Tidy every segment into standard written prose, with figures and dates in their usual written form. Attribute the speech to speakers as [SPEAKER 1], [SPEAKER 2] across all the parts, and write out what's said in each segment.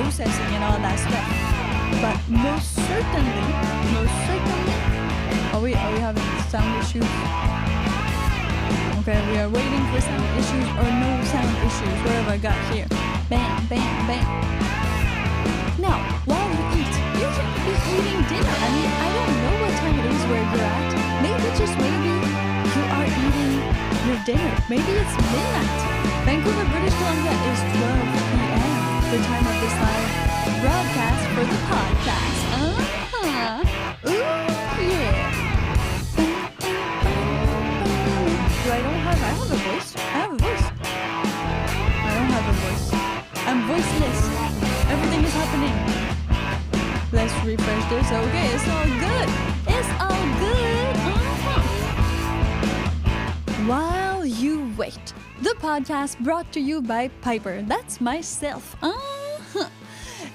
[SPEAKER 1] processing and all that stuff. But most certainly, are we having sound issues? Okay, we are waiting for sound issues or no sound issues. What have I got here? Bam, bam, bam. Now, while you eat, you should be eating dinner. I mean, I don't know what time it is where you're at. Maybe you are eating your dinner. Maybe it's midnight. Vancouver, British Columbia is 12 p.m. The time of this live broadcast for the podcast. Ooh, yeah. I have a voice. I don't have a voice. I'm voiceless. Everything is happening. Let's refresh this. Okay, it's all good. While you wait, the podcast brought to you by Piper. That's myself.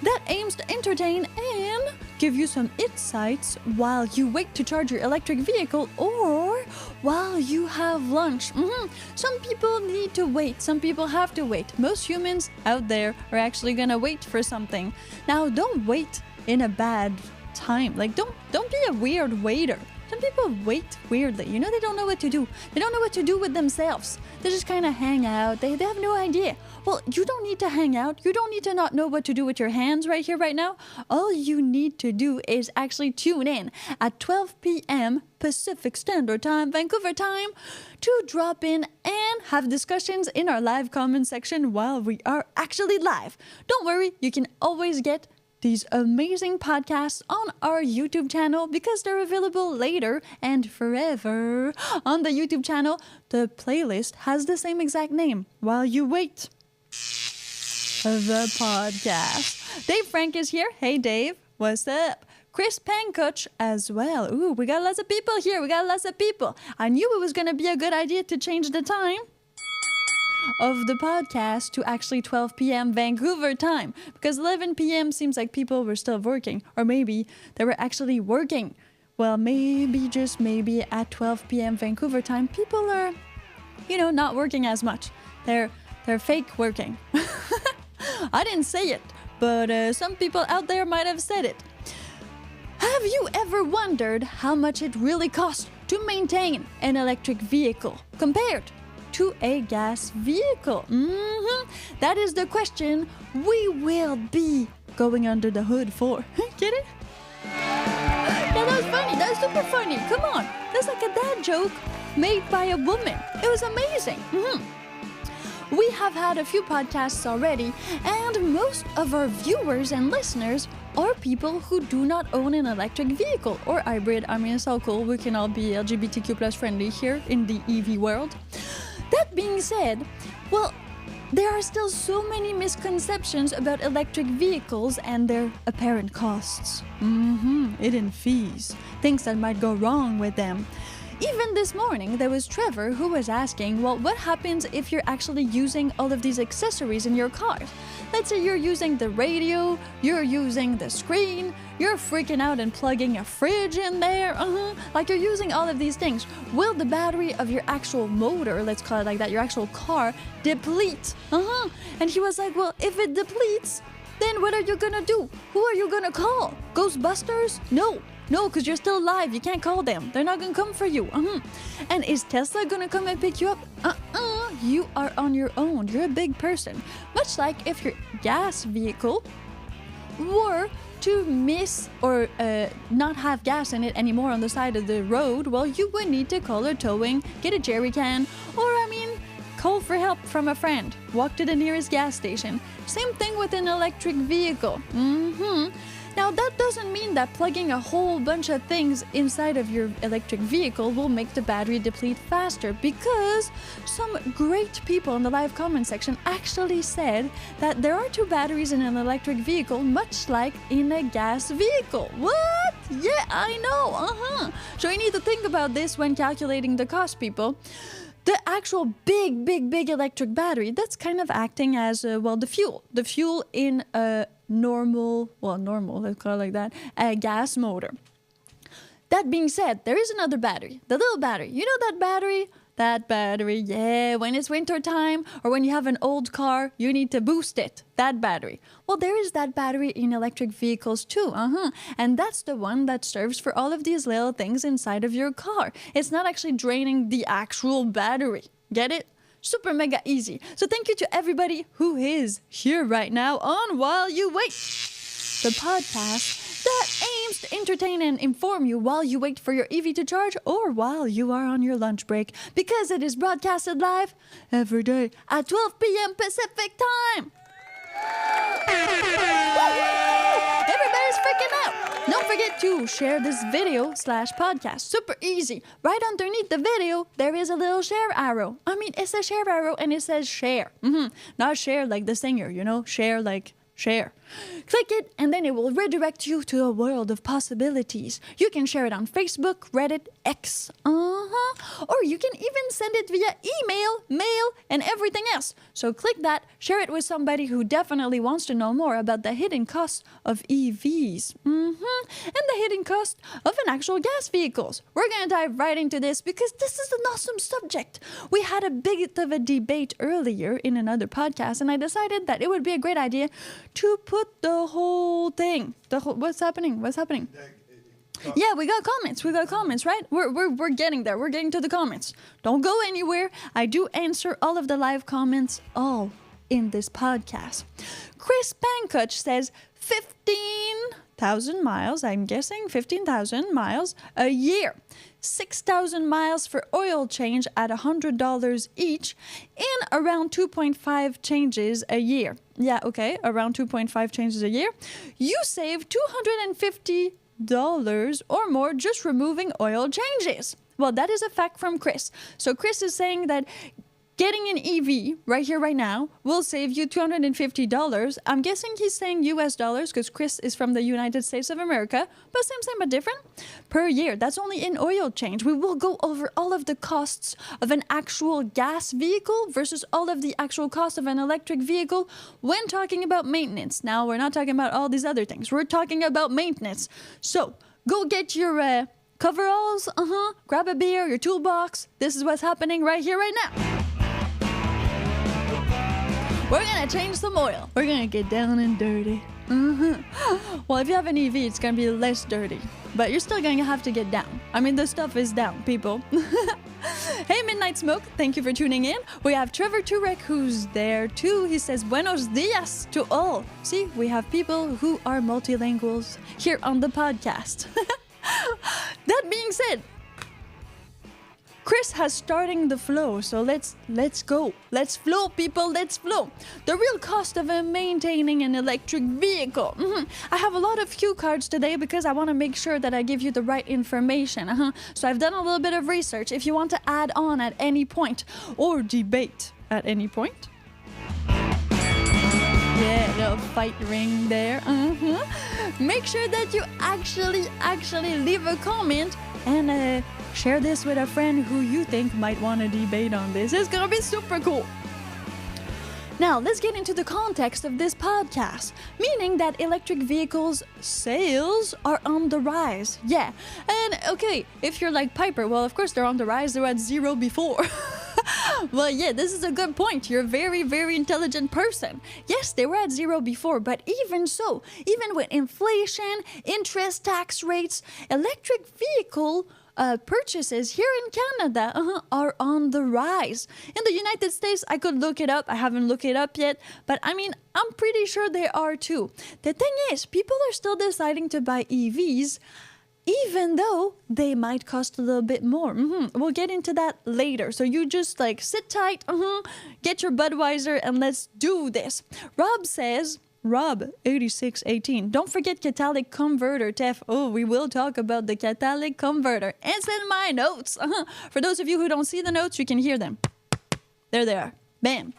[SPEAKER 1] That aims to entertain and give you some insights while you wait to charge your electric vehicle or while you have lunch. Some people need to wait. Some people have to wait. Most humans out there are actually gonna wait for something. Now, don't wait in a bad time. Like, don't be a weird waiter. Some people wait weirdly. You know, they don't know what to do. They don't know what to do with themselves. They just kind of hang out. They have no idea. Well, you don't need to hang out. You don't need to not know what to do with your hands right here, right now. All you need to do is actually tune in at 12 p.m. Pacific Standard Time, Vancouver time, to drop in and have discussions in our live comment section while we are actually live. Don't worry, you can always get these amazing podcasts on our YouTube channel because they're available later and forever. On the YouTube channel, the playlist has the same exact name, While You Wait. The podcast. Dave Frank is here. Hey, Dave. What's up? Chris Pankoch as well. Ooh, we got lots of people here. I knew it was going to be a good idea to change the time of the podcast to actually 12 p.m. Vancouver time because 11 p.m. seems like people were still working, or maybe they were actually working. Well, maybe, just maybe, at 12 p.m. Vancouver time, people are, not working as much. They're fake working. I didn't say it, but some people out there might have said it. Have you ever wondered how much it really costs to maintain an electric vehicle compared to a gas vehicle? That is the question we will be going under the hood for. Get it? Yeah, that was funny. That was super funny. Come on. That's like a dad joke made by a woman. It was amazing. We have had a few podcasts already, and most of our viewers and listeners are people who do not own an electric vehicle or hybrid. I mean, it's all cool. We can all be LGBTQ plus friendly here in the EV world. That being said, well, there are still so many misconceptions about electric vehicles and their apparent costs. Hidden fees, things that might go wrong with them. Even this morning, there was Trevor who was asking, well, what happens if you're actually using all of these accessories in your car? Let's say you're using the radio, you're using the screen, you're freaking out and plugging a fridge in there, like you're using all of these things. Will the battery of your actual motor, let's call it like that, your actual car, deplete? And he was like, well, if it depletes, then what are you gonna do? Who are you gonna call? Ghostbusters? No, because you're still alive. You can't call them. They're not going to come for you. And is Tesla going to come and pick you up? You are on your own. You're a big person. Much like if your gas vehicle were to miss or not have gas in it anymore on the side of the road, well, you would need to call a towing, get a jerry can, or, call for help from a friend. Walk to the nearest gas station. Same thing with an electric vehicle. Now, that doesn't mean that plugging a whole bunch of things inside of your electric vehicle will make the battery deplete faster, because some great people in the live comment section actually said that there are two batteries in an electric vehicle, much like in a gas vehicle. What? Yeah, I know. So you need to think about this when calculating the cost, people. The actual big electric battery, that's kind of acting as, the fuel. The fuel in a normal, let's call it like that, a gas motor. That being said, there is another battery, the little battery. You know that battery That battery, yeah. When it's winter time or when you have an old car, you need to boost it. That battery. Well, there is that battery in electric vehicles too. And that's the one that serves for all of these little things inside of your car. It's not actually draining the actual battery. Get it? Super mega easy. So thank you to everybody who is here right now on While You Wait, the podcast that aims to entertain and inform you while you wait for your EV to charge or while you are on your lunch break, because it is broadcasted live every day at 12 p.m. Pacific time. Everybody's freaking out. Don't forget to share this video/podcast. Super easy. Right underneath the video, there is a little share arrow. I mean, it's a share arrow and it says share. Not share like the singer, share like share. Click it and then it will redirect you to a world of possibilities. You can share it on Facebook, Reddit, X, or you can even send it via email, mail, and everything else. So click that, share it with somebody who definitely wants to know more about the hidden costs of EVs, and the hidden cost of an actual gas vehicles. We're gonna dive right into this because this is an awesome subject. We had a bit of a debate earlier in another podcast, and I decided that it would be a great idea to put the whole thing. What's happening? Yeah, we got comments, right? We're getting there. We're getting to the comments. Don't go anywhere. I do answer all of the live comments all in this podcast. Chris Pankutch says 15,000 miles, I'm guessing 15,000 miles a year. 6,000 miles for oil change at $100 each, and around 2.5 changes a year. Yeah, okay, around 2.5 changes a year. You save $250 or more just removing oil changes. Well, that is a fact from Chris. So Chris is saying that getting an EV right here, right now, will save you $250. I'm guessing he's saying US dollars because Chris is from the United States of America, but same but different. Per year, that's only in oil change. We will go over all of the costs of an actual gas vehicle versus all of the actual cost of an electric vehicle when talking about maintenance. Now, we're not talking about all these other things. We're talking about maintenance. So, go get your coveralls, grab a beer, your toolbox. This is what's happening right here, right now. We're gonna change some oil. We're gonna get down and dirty. Well, if you have an EV, it's gonna be less dirty. But you're still gonna have to get down. I mean, the stuff is down, people. Hey, Midnight Smoke, thank you for tuning in. We have Trevor Turek, who's there too. He says, buenos dias to all. See, we have people who are multilinguals here on the podcast. That being said, Chris has starting the flow, so let's go. Let's flow, people, let's flow. The real cost of maintaining an electric vehicle. I have a lot of cue cards today because I want to make sure that I give you the right information. So I've done a little bit of research. If you want to add on at any point or debate at any point. Yeah, little fight ring there. Make sure that you actually leave a comment and share this with a friend who you think might want to debate on this. It's gonna be super cool. Now, let's get into the context of this podcast, meaning that electric vehicles sales are on the rise. Yeah, and okay, if you're like Piper, well, of course they're on the rise. They were at zero before. Well, yeah, this is a good point. You're a very, very intelligent person. Yes, they were at zero before, but even so, even with inflation, interest, tax rates, electric vehicle purchases here in Canada are on the rise. In the United States, I could look it up. I haven't looked it up yet, but I mean, I'm pretty sure they are too. The thing is, people are still deciding to buy EVs, even though they might cost a little bit more. We'll get into that later. So you just like sit tight, get your Budweiser, and let's do this. Rob says, Rob 8618. Don't forget catalytic converter, Tef. Oh, we will talk about the catalytic converter. It's in my notes. For those of you who don't see the notes, you can hear them. There they are. Bam.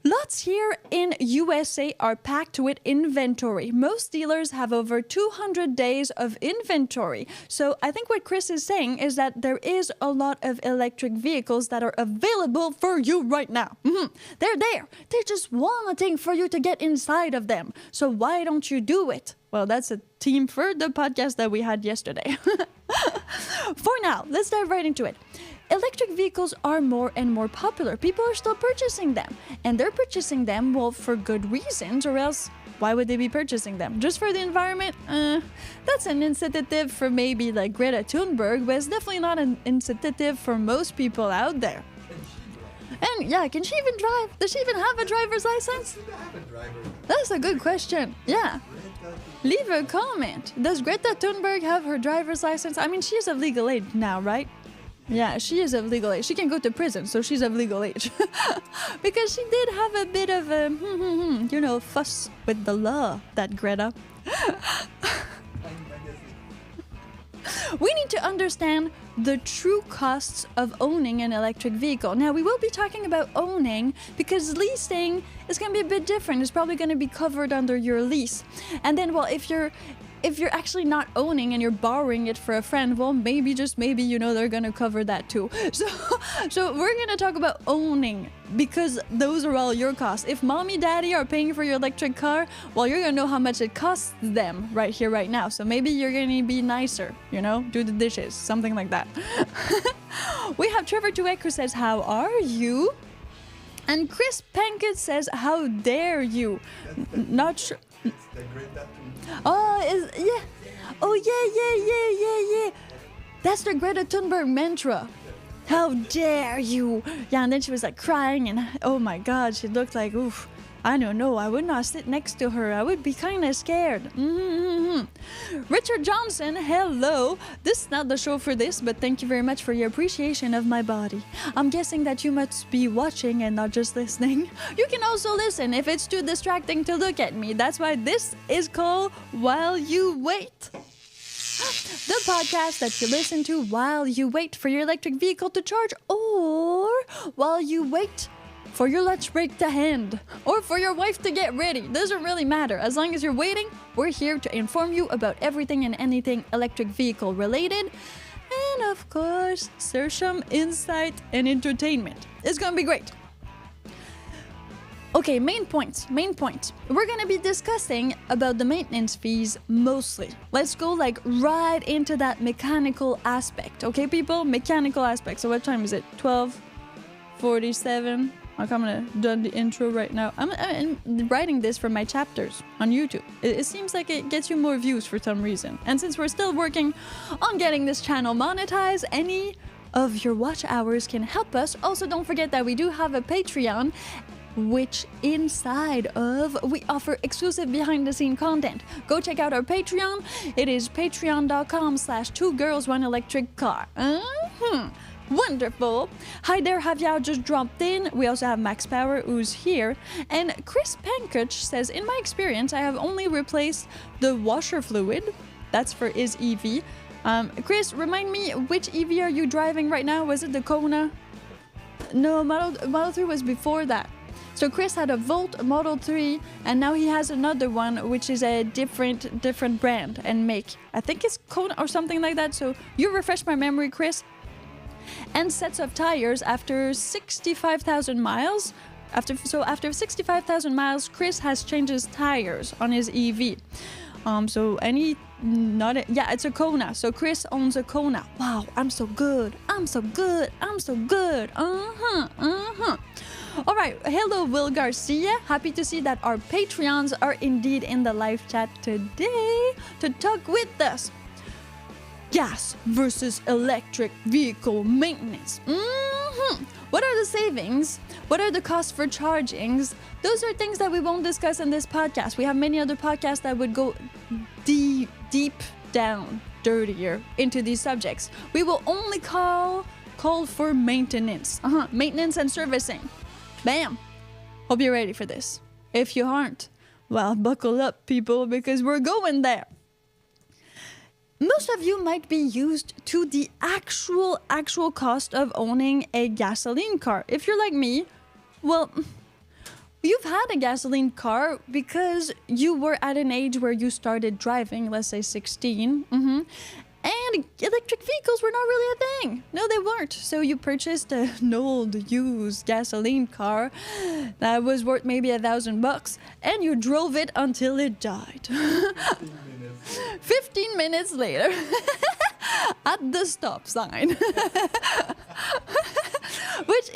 [SPEAKER 1] Lots here in USA are packed with inventory. Most dealers have over 200 days of inventory. So I think what Chris is saying is that there is a lot of electric vehicles that are available for you right now. They're there. They're just wanting for you to get inside of them. So why don't you do it? Well, that's a theme for the podcast that we had yesterday. For now, let's dive right into it. electric vehicles are more and more popular. People are still purchasing them. And they're purchasing them, well, for good reasons, or else why would they be purchasing them? Just for the environment? That's an incentive for maybe like Greta Thunberg, but it's definitely not an incentive for most people out there. And yeah, can she even drive? Does she even have a driver's license? That's a good question. Yeah. Leave a comment. Does Greta Thunberg have her driver's license? I mean, she's of legal age now, right? Yeah, she is of legal age. She can go to prison, so she's of legal age. Because she did have a bit of a, fuss with the law, that Greta. We need to understand the true costs of owning an electric vehicle. Now, we will be talking about owning because leasing is going to be a bit different. It's probably going to be covered under your lease. And then, well, if you're actually not owning and you're borrowing it for a friend, well, maybe, just maybe, they're going to cover that too. So we're going to talk about owning because those are all your costs. If mommy, daddy are paying for your electric car, well, you're going to know how much it costs them right here, right now. So maybe you're going to be nicer, do the dishes, something like that. We have Trevor Tuek who says, how are you? And Chris Pankett says, how dare you? Not sure. Oh, yeah. Oh, yeah. That's the Greta Thunberg mantra. How dare you? Yeah, and then she was like crying and oh my God, she looked like, oof, I don't know. I would not sit next to her. I would be kind of scared. Richard Johnson, hello. This is not the show for this, but thank you very much for your appreciation of my body. I'm guessing that you must be watching and not just listening. You can also listen if it's too distracting to look at me. That's why this is called While You Wait. The podcast that you listen to while you wait for your electric vehicle to charge, or while you wait for your lunch break to end, or for your wife to get ready. Doesn't really matter. As long as you're waiting, we're here to inform you about everything and anything electric vehicle related. And of course, share some insight and entertainment. It's gonna be great. Okay, main points. We're gonna be discussing about the maintenance fees mostly. Let's go right into that mechanical aspect. Okay, people? Mechanical aspect. So what time is it? 12:47. I'm gonna done the intro right now. I'm writing this for my chapters on YouTube. It seems like it gets you more views for some reason. And since we're still working on getting this channel monetized, any of your watch hours can help us. Also, don't forget that we do have a Patreon, which inside of we offer exclusive behind-the-scene content. Go check out our Patreon. It is patreon.com/2girls1electriccar. Wonderful. Hi there, Javier just dropped in. We also have Max Power who's here. And Chris Pankich says, in my experience, I have only replaced the washer fluid. That's for his EV. Chris, remind me, which EV are you driving right now? Was it the Kona? No, Model 3 was before that. So Chris had a Volt Model 3, and now he has another one, which is a different brand and make. I think it's Kona or something like that. So you refresh my memory, Chris. And sets of tires after 65,000 miles. After 65,000 miles, Chris has changed his tires on his EV. It's a Kona. So Chris owns a Kona. Wow, I'm so good. All right, hello, Will Garcia. Happy to see that our Patreons are indeed in the live chat today to talk with us. Gas versus electric vehicle maintenance. What are the savings? What are the costs for chargings? Those are things that we won't discuss in this podcast. We have many other podcasts that would go deep down, dirtier into these subjects. We will only call for maintenance. Maintenance and servicing. Bam! Hope you're ready for this. If you aren't, well, buckle up, people, because we're going there. Most of you might be used to the actual cost of owning a gasoline car. If you're like me, well, you've had a gasoline car because you were at an age where you started driving, let's say 16. And electric vehicles were not really a thing. No, they weren't. So you purchased an old used gasoline car that was worth maybe $1,000 and you drove it until it died. 15 minutes later at the stop sign. Which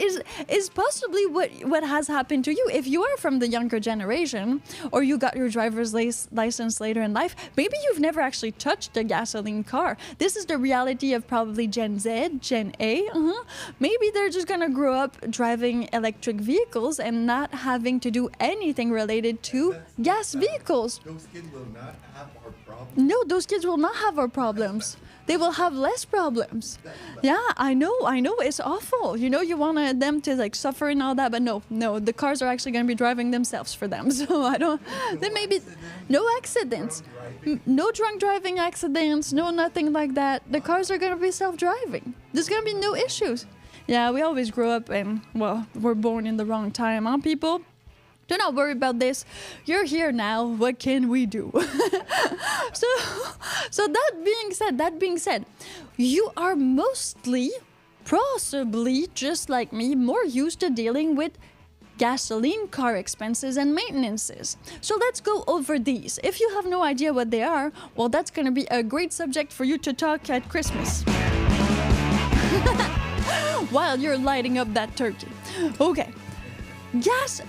[SPEAKER 1] is possibly what has happened to you. If you are from the younger generation, or you got your driver's license later in life, maybe you've never actually touched a gasoline car. This is the reality of probably Gen Z, Gen A. Maybe they're just gonna grow up driving electric vehicles and not having to do anything related to gas vehicles.
[SPEAKER 2] Those kids will not have our problems.
[SPEAKER 1] No, those kids will not have our problems. They will have less problems. Yeah, I know, it's awful. You know, you want them to like suffer and all that, but no, the cars are actually going to be driving themselves for them. So I don't, there may be no accidents, no drunk driving accidents, no nothing like that. The cars are going to be self-driving. There's going to be no issues. Yeah, we always grow up and, well, we're born in the wrong time, huh, people? Do not worry about this. You're here now. What can we do? So that being said, you are mostly, possibly just like me, more used to dealing with gasoline car expenses and maintenances. So let's go over these. If you have no idea what they are, well, that's going to be a great subject for you to talk at Christmas. While you're lighting up that turkey. Okay. Gas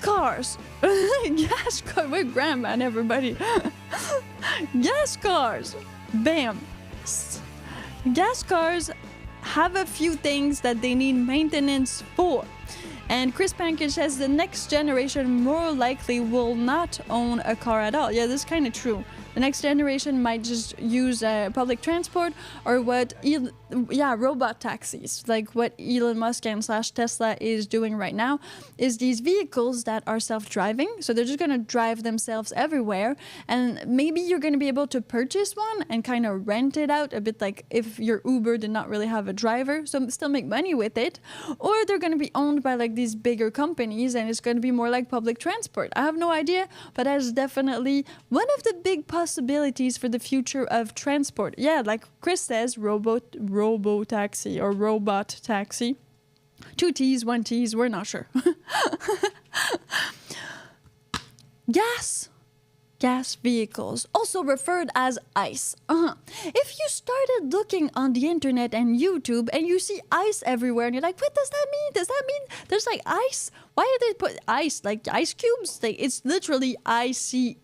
[SPEAKER 1] cars. Gas car with grandma and everybody. Gas cars. Bam. Gas cars have a few things that they need maintenance for. And Chris Pankage says the next generation more likely will not own a car at all. Yeah, this is kind of true. The next generation might just use public transport or robot taxis, like what Elon Musk and / Tesla is doing right now, is these vehicles that are self-driving. So they're just going to drive themselves everywhere. And maybe you're going to be able to purchase one and kind of rent it out a bit like if your Uber did not really have a driver, so still make money with it. Or they're going to be owned by like these bigger companies and it's going to be more like public transport. I have no idea, but that's definitely one of the big possibilities for the future of transport. Yeah, like Chris says, robo-taxi or robot taxi. 2 T's, 1 T's, we're not sure. Gas vehicles, also referred as ICE. If you started looking on the internet and YouTube and you see ICE everywhere and you're like, what does that mean? Does that mean there's like ice? Why did they put ice, like ice cubes? It's literally ICE,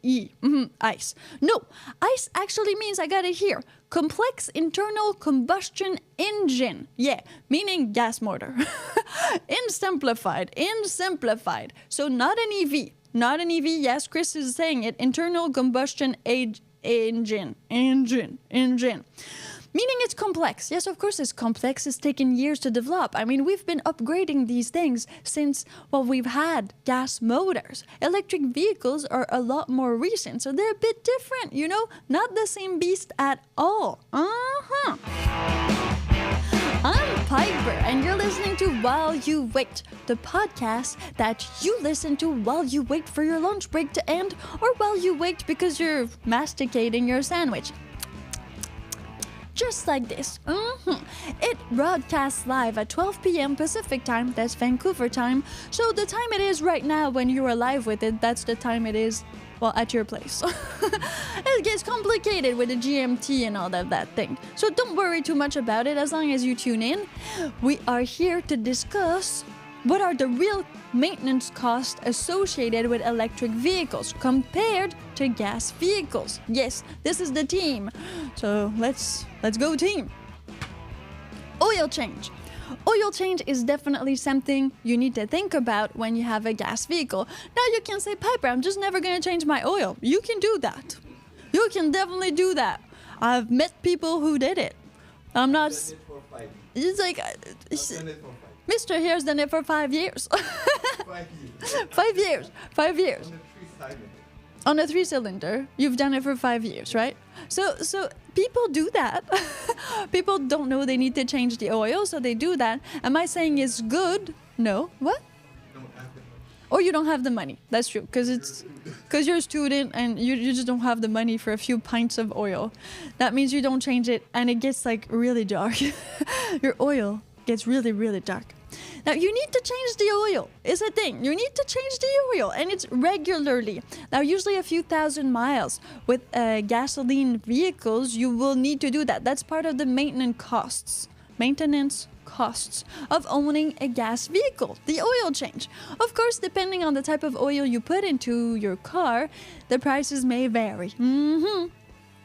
[SPEAKER 1] ICE. No, ICE actually means, I got it here, complex internal combustion engine. Yeah, meaning gas motor. In simplified. So not an EV. Not an EV, yes, Chris is saying it. Internal combustion engine. Meaning it's complex. Yes, of course it's complex. It's taken years to develop. I mean, we've been upgrading these things since, well, we've had gas motors. Electric vehicles are a lot more recent, so they're a bit different, you know? Not the same beast at all. I'm Piper, and you're listening to While You Wait, the podcast that you listen to while you wait for your lunch break to end, or while you wait because you're masticating your sandwich. Just like this. It broadcasts live at 12 p.m. Pacific time, that's Vancouver time. So the time it is right now when you are live with it, that's the time it is, well, at your place. It gets complicated with the GMT and all that thing. So don't worry too much about it as long as you tune in. We are here to discuss what are the real maintenance costs associated with electric vehicles compared to gas vehicles. Yes, this is the team. So let's go team. Oil change. Oil change is definitely something you need to think about when you have a gas vehicle. Now you can say, Piper, I'm just never going to change my oil. You can do that. You can definitely do that. I've met people who did it. I'm not... It's like... Mr. Here's done it for 5 years. 5 years. 5 years. On a 3-cylinder, you've done it for 5 years, right? So people do that. People don't know they need to change the oil, so they do that. Am I saying it's good? No. What? Or you don't have the money. That's true, because you're a student and you just don't have the money for a few pints of oil. That means you don't change it, and it gets like really dark. Your oil gets really, really dark. Now, you need to change the oil. It's a thing. You need to change the oil, and it's regularly. Now, usually a few thousand miles. With gasoline vehicles, you will need to do that. That's part of the maintenance costs. Maintenance costs of owning a gas vehicle, the oil change. Of course, depending on the type of oil you put into your car, the prices may vary.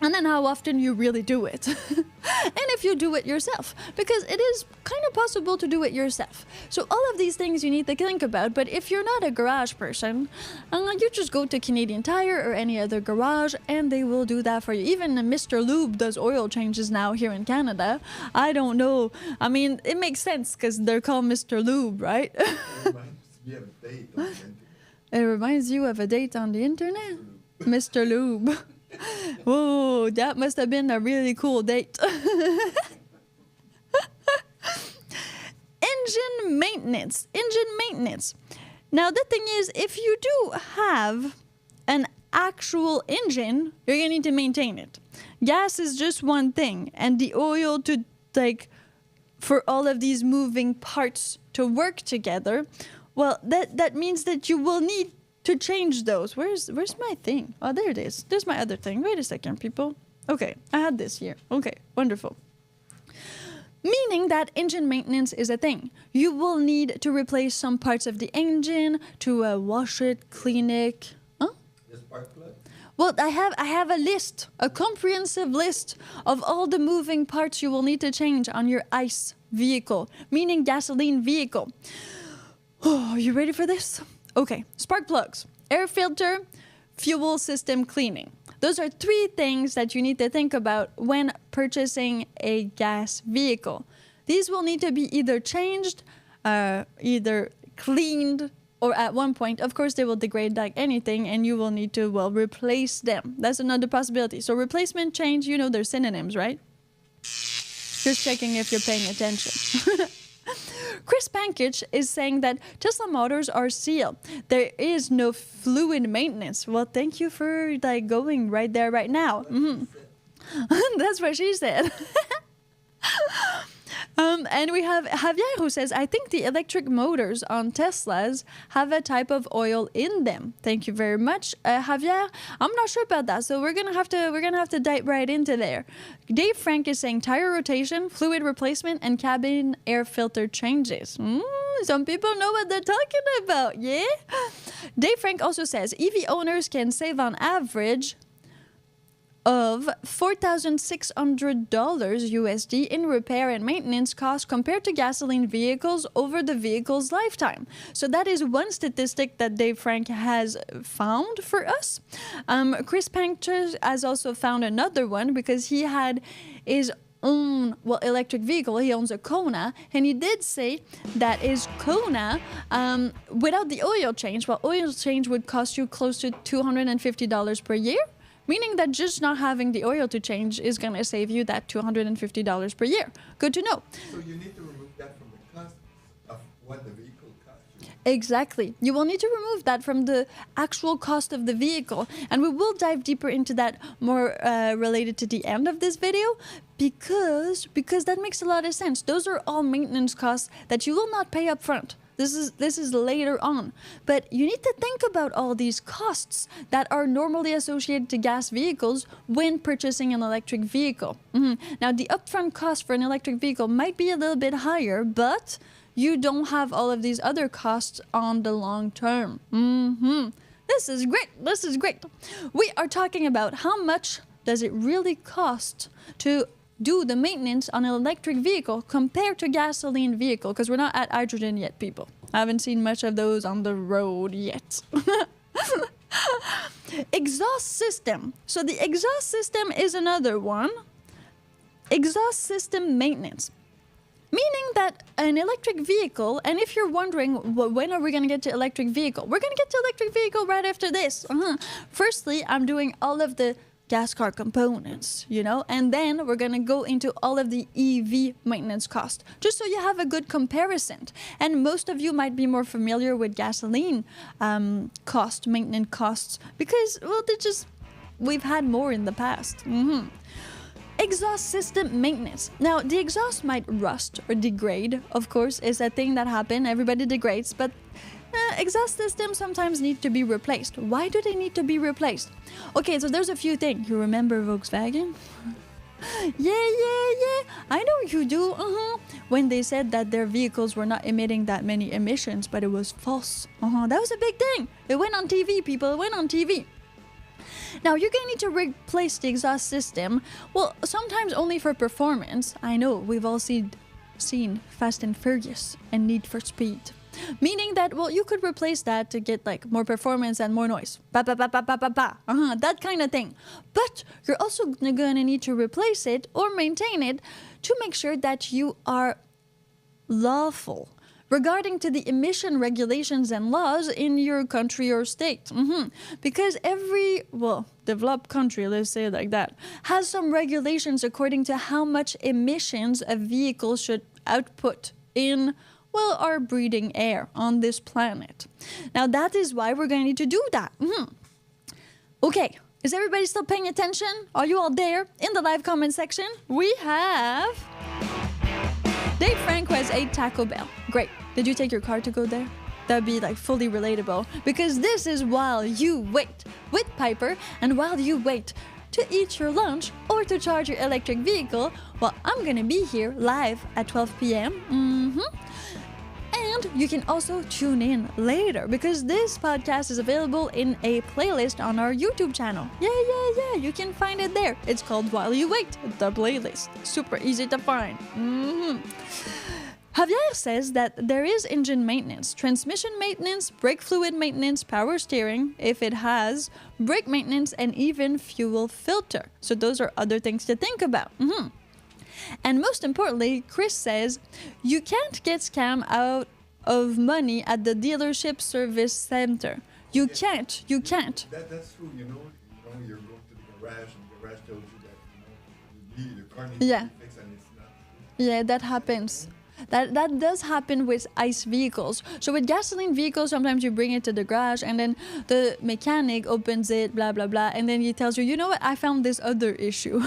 [SPEAKER 1] And then how often you really do it. And if you do it yourself, because it is kind of possible to do it yourself. So all of these things you need to think about, but if you're not a garage person, you just go to Canadian Tire or any other garage and they will do that for you. Even Mr. Lube does oil changes now here in Canada. I don't know. I mean, it makes sense because they're called Mr. Lube, right? It reminds you of a date on the internet? Mr. Lube. Whoa, that must have been a really cool date. Engine maintenance. Now, the thing is, if you do have an actual engine, you're going to need to maintain it. Gas is just one thing, and the oil to, for all of these moving parts to work together, well, that means that you will need to change those. Where's my thing? Oh, there it is. There's my other thing. Wait a second, people. Okay, I had this here. Okay, wonderful. Meaning that engine maintenance is a thing. You will need to replace some parts of the engine, to wash it, clean it. Huh?
[SPEAKER 2] The spark plug?
[SPEAKER 1] Well, I have a list, a comprehensive list of all the moving parts you will need to change on your ICE vehicle, meaning gasoline vehicle. Oh, you ready for this? Okay, spark plugs, air filter, fuel system cleaning. Those are 3 things that you need to think about when purchasing a gas vehicle. These will need to be either changed, either cleaned, or at one point, of course, they will degrade like anything and you will need to, well, replace them. That's another possibility. So replacement, change, you know, they're synonyms, right? Just checking if you're paying attention. Chris Pankich is saying that Tesla motors are sealed. There is no fluid maintenance. Well, thank you for going right there right now. That's what she said. And we have Javier who says, I think the electric motors on Teslas have a type of oil in them. Thank you very much, Javier. I'm not sure about that, so we're gonna have to dive right into there. Dave Frank is saying tire rotation, fluid replacement, and cabin air filter changes. Some people know what they're talking about, yeah? Dave Frank also says EV owners can save on average of $4,600 USD in repair and maintenance costs compared to gasoline vehicles over the vehicle's lifetime. So that is one statistic that Dave Frank has found for us. Chris Pankcher has also found another one because he had his own, electric vehicle. He owns a Kona, and he did say that his Kona, without the oil change, oil change would cost you close to $250 per year. Meaning that just not having the oil to change is going to save you that $250 per year. Good to know.
[SPEAKER 2] So you need to remove that from the cost of what the vehicle costs you.
[SPEAKER 1] Exactly. You will need to remove that from the actual cost of the vehicle. And we will dive deeper into that more related to the end of this video because that makes a lot of sense. Those are all maintenance costs that you will not pay up front. This is later on. But you need to think about all these costs that are normally associated to gas vehicles when purchasing an electric vehicle. Now, the upfront cost for an electric vehicle might be a little bit higher, but you don't have all of these other costs on the long term. This is great. This is great. We are talking about how much does it really cost to do the maintenance on an electric vehicle compared to gasoline vehicle, because we're not at hydrogen yet, people. I haven't seen much of those on the road yet. Exhaust system. So the exhaust system is another one. Exhaust system maintenance. Meaning that an electric vehicle, and if you're wondering, when are we going to get to electric vehicle? We're going to get to electric vehicle right after this. Firstly, I'm doing all of the gas car components, and then we're going to go into all of the EV maintenance cost, just so you have a good comparison. And most of you might be more familiar with gasoline maintenance costs, because, we've had more in the past. Exhaust system maintenance. Now, the exhaust might rust or degrade, of course, is a thing that happens. Everybody degrades, but exhaust systems sometimes need to be replaced. Why do they need to be replaced? Okay, so there's a few things. You remember Volkswagen? Yeah. I know you do. When they said that their vehicles were not emitting that many emissions, but it was false. That was a big thing. It went on TV, people. It went on TV. Now, you're going to need to replace the exhaust system. Well, sometimes only for performance. I know, we've all seen Fast and Furious and Need for Speed. Meaning that, well, you could replace that to get like more performance and more noise. That kind of thing. But you're also going to need to replace it or maintain it to make sure that you are lawful regarding to the emission regulations and laws in your country or state. Because every, developed country, let's say it like that, has some regulations according to how much emissions a vehicle should output in, our breathing air on this planet. Now, that is why we're going to need to do that. Okay, is everybody still paying attention? Are you all there? In the live comment section, we have Dave Franco has ate Taco Bell. Great. Did you take your car to go there? That'd be like fully relatable, because this is While You Wait with Piper. And while you wait to eat your lunch or to charge your electric vehicle, I'm gonna be here live at 12 p.m. And you can also tune in later, because this podcast is available in a playlist on our YouTube channel. Yeah, you can find it there. It's called While You Wait, the playlist. Super easy to find. Javier says that there is engine maintenance, transmission maintenance, brake fluid maintenance, power steering, if it has, brake maintenance, and even fuel filter. So those are other things to think about. And most importantly, Chris says, you can't get scammed out of money at the dealership service center. You can't.
[SPEAKER 2] That's true, you're going to the garage and the garage tells you that, the car needs to be fixed and it's not.
[SPEAKER 1] Yeah, that happens. That does happen with ICE vehicles. So with gasoline vehicles, sometimes you bring it to the garage and then the mechanic opens it, blah, blah, blah. And then he tells you, you know what, I found this other issue.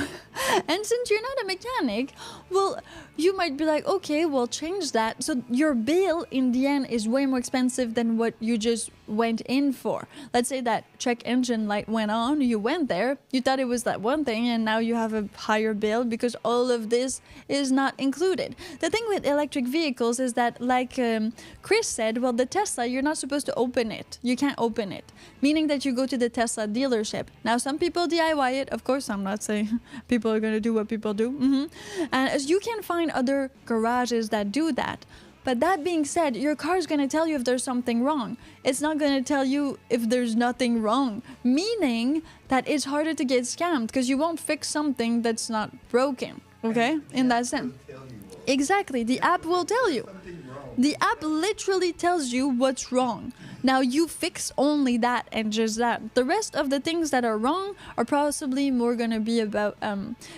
[SPEAKER 1] And since you're not a mechanic, you might be like, okay, change that. So your bill in the end is way more expensive than what you just went in for. Let's say that check engine light went on, you went there, you thought it was that one thing, and now you have a higher bill because all of this is not included. The thing with electric vehicles is that, like Chris said, the Tesla, you're not supposed to open it. You can't open it, meaning that you go to the Tesla dealership. Now, some people DIY it. Of course, I'm not saying people are going to do what people do. And as you can find other garages that do that. But that being said, your car is going to tell you if there's something wrong. It's not going to tell you if there's nothing wrong, meaning that it's harder to get scammed because you won't fix something that's not broken, okay? In that sense. Exactly. The app will tell you. The app literally tells you what's wrong. Now, you fix only that and just that. The rest of the things that are wrong are possibly more going to be about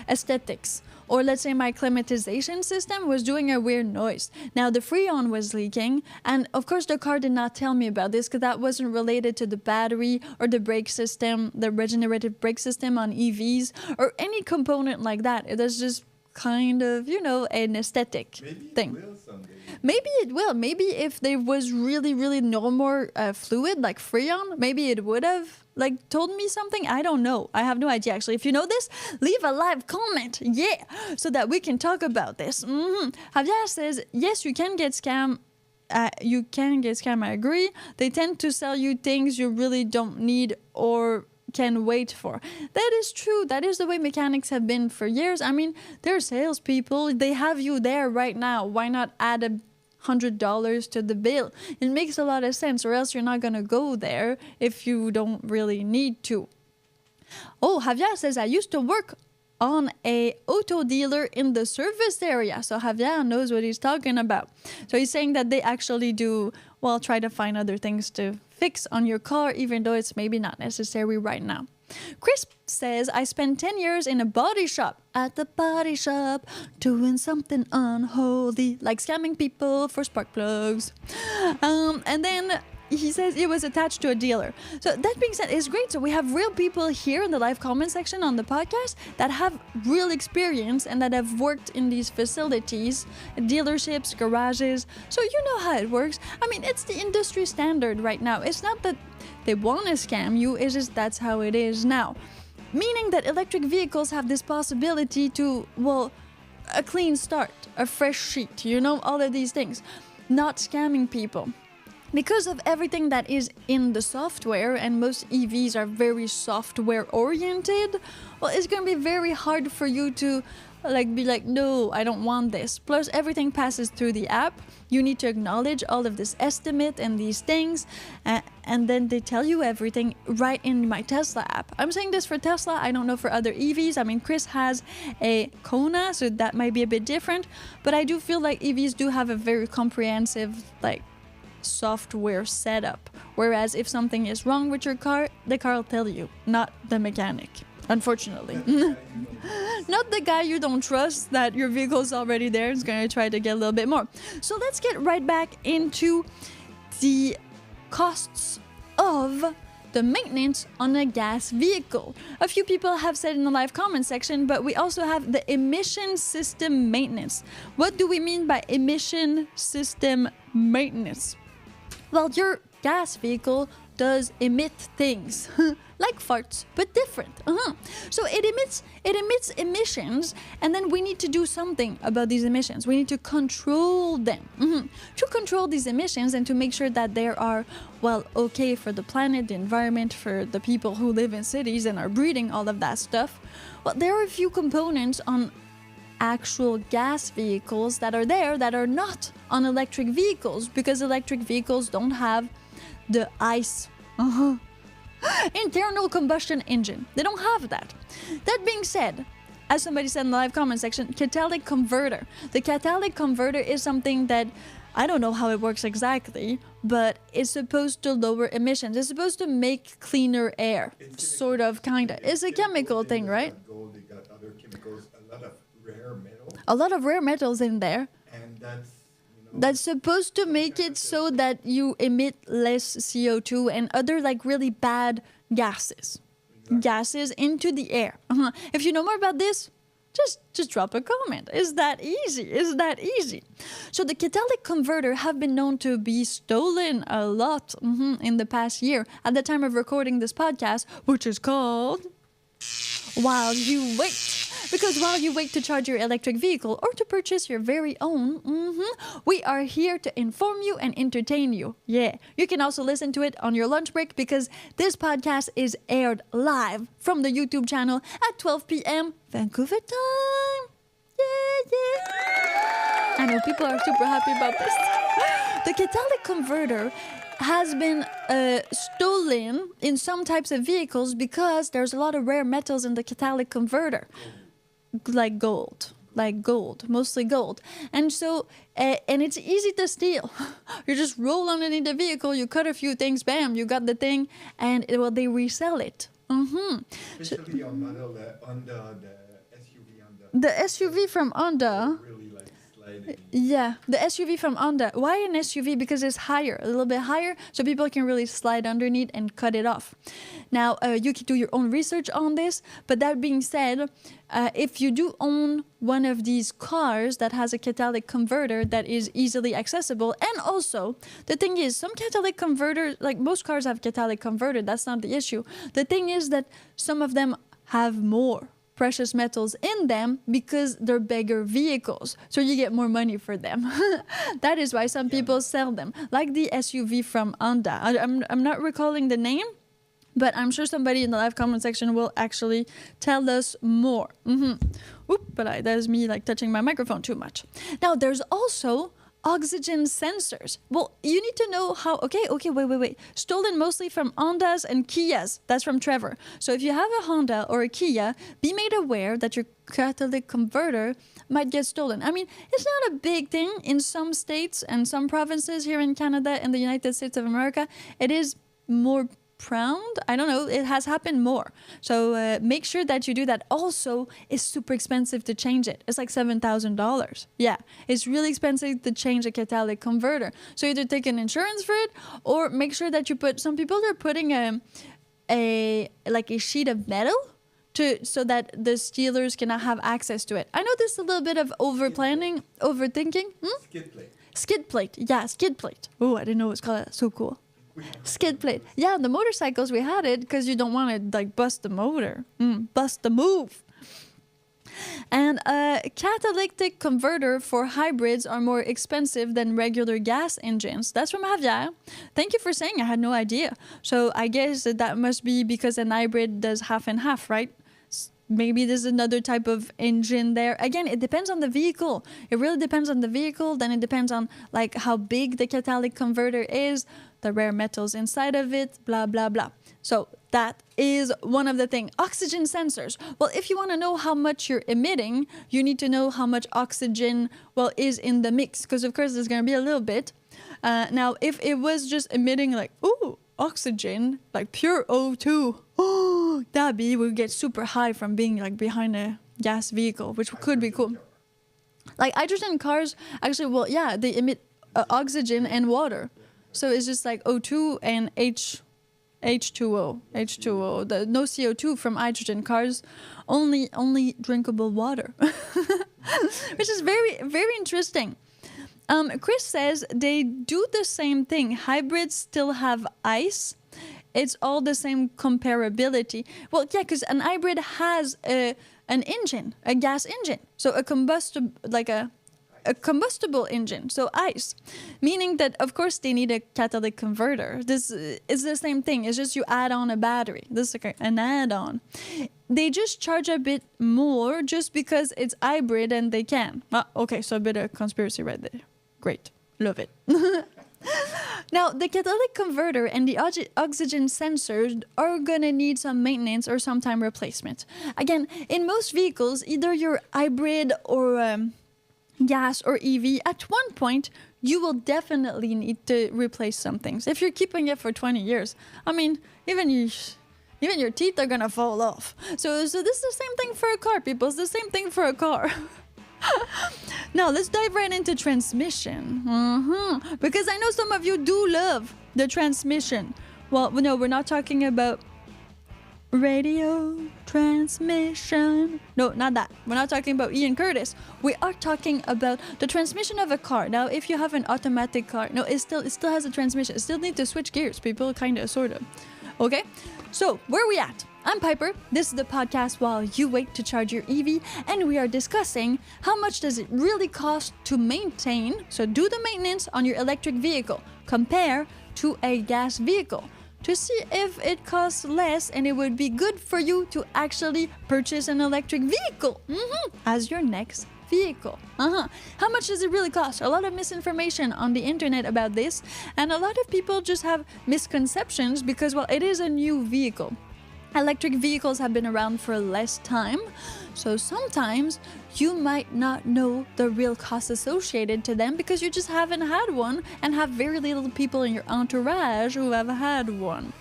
[SPEAKER 1] aesthetics. Or let's say my climatization system was doing a weird noise. Now the Freon was leaking, and of course the car did not tell me about this because that wasn't related to the battery or the brake system, the regenerative brake system on EVs, or any component like that. It was just kind of, an aesthetic thing.
[SPEAKER 2] Maybe it will someday.
[SPEAKER 1] Maybe it will. Maybe if there was really, really no more fluid like Freon, maybe it would have told me something. I don't know. I have no idea, actually. If you know this, leave a live comment. Yeah. So that we can talk about this. Javier says, yes, you can get scammed. I agree. They tend to sell you things you really don't need or can wait for. That is true. That is the way mechanics have been for years. I mean, they're salespeople. They have you there right now. Why not add $100 to the bill? It makes a lot of sense, or else you're not going to go there if you don't really need to. Oh, Javier says, I used to work on a auto dealer in the service area. So Javier knows what he's talking about. So he's saying that they actually do, try to find other things to fix on your car, even though it's maybe not necessary right now. Chris says, I spent 10 years in a body shop, at the body shop, doing something unholy, like scamming people for spark plugs. And then he says it was attached to a dealer. So that being said, it's great. So we have real people here in the live comment section on the podcast that have real experience and that have worked in these facilities, dealerships, garages. So you know how it works. I mean, it's the industry standard right now. It's not that they want to scam you, it's just that's how it is now. meaning that electric vehicles have this possibility to, well, a clean start, a fresh sheet, you know, all of these things, not scamming people. Because of everything that is in the software, and most EVs are very software oriented, well, it's going to be very hard for you to be like, no, I don't want this. Plus, everything passes through the app. You need to acknowledge all of this estimate and these things, and then they tell you everything right in my Tesla app. I'm saying this for Tesla. I don't know for other EVs. I mean, Chris has a Kona, so that might be a bit different. But I do feel like EVs do have a very comprehensive, software setup. Whereas if something is wrong with your car, the car will tell you, not the mechanic. Unfortunately. Not the guy you don't trust that your vehicle is already there is going to try to get a little bit more. So let's get right back into the costs of the maintenance on a gas vehicle. A few people have said in the live comment section, but we also have the emission system maintenance. What do we mean by emission system maintenance? Well, your gas vehicle does emit things like farts, but different. So it emits emissions, and then we need to do something about these emissions. We need to control them. To control these emissions and to make sure that they are, well, okay for the planet, the environment, for the people who live in cities and are breathing all of that stuff. Well, there are a few components on actual gas vehicles that are there that are not on electric vehicles, because electric vehicles don't have the ICE internal combustion engine. They don't have that. That being said, as somebody said in the live comment section, catalytic converter. The catalytic converter is something that I don't know how it works exactly, but it's supposed to lower emissions. It's supposed to make cleaner air, sort of, kind of. It's a chemical thing, right?
[SPEAKER 2] Gold, they got other chemicals, a lot of rare metals.
[SPEAKER 1] A lot of rare metals in there.
[SPEAKER 2] And that's,
[SPEAKER 1] that's supposed to make it so that you emit less CO2 and other really bad gases. Exactly. Gases into the air. If you know more about this, just drop a comment. Is that easy? So the catalytic converter have been known to be stolen a lot in the past year at the time of recording this podcast, which is called While You Wait. Because while you wait to charge your electric vehicle or to purchase your very own, we are here to inform you and entertain you. Yeah, you can also listen to it on your lunch break, because this podcast is aired live from the YouTube channel at 12 p.m. Vancouver time. Yeah. I know people are super happy about this. The catalytic converter has been stolen in some types of vehicles because there's a lot of rare metals in the catalytic converter. Like gold, mostly gold. And so, and it's easy to steal. You just roll underneath the vehicle, you cut a few things, bam, you got the thing, and they resell it.
[SPEAKER 2] Especially on model Honda, the SUV Honda.
[SPEAKER 1] The SUV from Honda.
[SPEAKER 2] Really sliding.
[SPEAKER 1] Yeah, the SUV from Honda. Why an SUV? Because it's higher, a little bit higher, so people can really slide underneath and cut it off. Now, you can do your own research on this, but that being said, if you do own one of these cars that has a catalytic converter that is easily accessible, and also, the thing is, some catalytic converters, most cars have catalytic converter, that's not the issue. The thing is that some of them have more precious metals in them because they're bigger vehicles, so you get more money for them. That is why some people sell them, like the SUV from Honda. I'm not recalling the name, but I'm sure somebody in the live comment section will actually tell us more. But that is me touching my microphone too much. Now there's also oxygen sensors. Well, you need to know how. Okay, wait. Stolen mostly from Hondas and Kias. That's from Trevor. So if you have a Honda or a Kia, be made aware that your catalytic converter might get stolen. I mean, it's not a big thing in some states and some provinces here in Canada and the United States of America. It is more proud. I don't know. It has happened more. So make sure that you do that. Also, it's super expensive to change it. It's like $7,000. Yeah, it's really expensive to change a catalytic converter. So either take an insurance for it, or make sure that you put. Some people are putting a sheet of metal so that the stealers cannot have access to it. I know this is a little bit of overthinking.
[SPEAKER 2] Skid plate.
[SPEAKER 1] Skid plate. Yeah, skid plate. Oh, I didn't know it was called that. So cool. Skid plate. Yeah, the motorcycles, we had it because you don't want to like bust the motor. Bust the move. And a catalytic converter for hybrids are more expensive than regular gas engines. That's from Javier. Thank you for saying. I had no idea. So I guess that must be because an hybrid does half and half, right? Maybe there's another type of engine there. Again, it depends on the vehicle. It really depends on the vehicle. Then it depends on like how big the catalytic converter is, the rare metals inside of it, blah, blah, blah. So that is one of the things. Oxygen sensors. Well, if you want to know how much you're emitting, you need to know how much oxygen, well, is in the mix. Because, of course, there's going to be a little bit. Now, if it was just emitting like, ooh, oxygen, like pure O2, that would get super high from being like behind a gas vehicle, which could be cool. Like hydrogen cars, actually, well, yeah, they emit oxygen and water. So it's just like O2 and H2O, no CO2 from hydrogen cars, only drinkable water, which is very, very interesting. Chris says they do the same thing. Hybrids still have ICE. It's all the same comparability. Well, yeah, because an hybrid has an engine, a gas engine, so a combustible engine, so ICE, meaning that, of course, they need a catalytic converter. This is the same thing. It's just you add on a battery. This is like an add-on. They just charge a bit more just because it's hybrid and they can. Okay, so a bit of conspiracy right there. Great. Love it. Now, the catalytic converter and the oxygen sensors are going to need some maintenance or sometime replacement. Again, in most vehicles, either you're hybrid or gas or EV, at one point, you will definitely need to replace some things. If you're keeping it for 20 years, I mean, even your teeth are going to fall off. So this is the same thing for a car, people. It's the same thing for a car. Now, let's dive right into transmission. Because I know some of you do love the transmission. Well, no, we're not talking about radio transmission. No, not that. We're not talking about Ian Curtis. We are talking about the transmission of a car. Now, if you have an automatic car, no, it still has a transmission. It still needs to switch gears, people, kind of, sort of. Okay? So, where are we at? I'm Piper. This is the podcast while you wait to charge your EV, and we are discussing how much does it really cost to maintain, so do the maintenance on your electric vehicle, compare to a gas vehicle, to see if it costs less and it would be good for you to actually purchase an electric vehicle as your next vehicle. How much does it really cost? A lot of misinformation on the internet about this, and a lot of people just have misconceptions because, well, it is a new vehicle. Electric vehicles have been around for less time, so sometimes you might not know the real costs associated to them because you just haven't had one and have very little people in your entourage who have had one.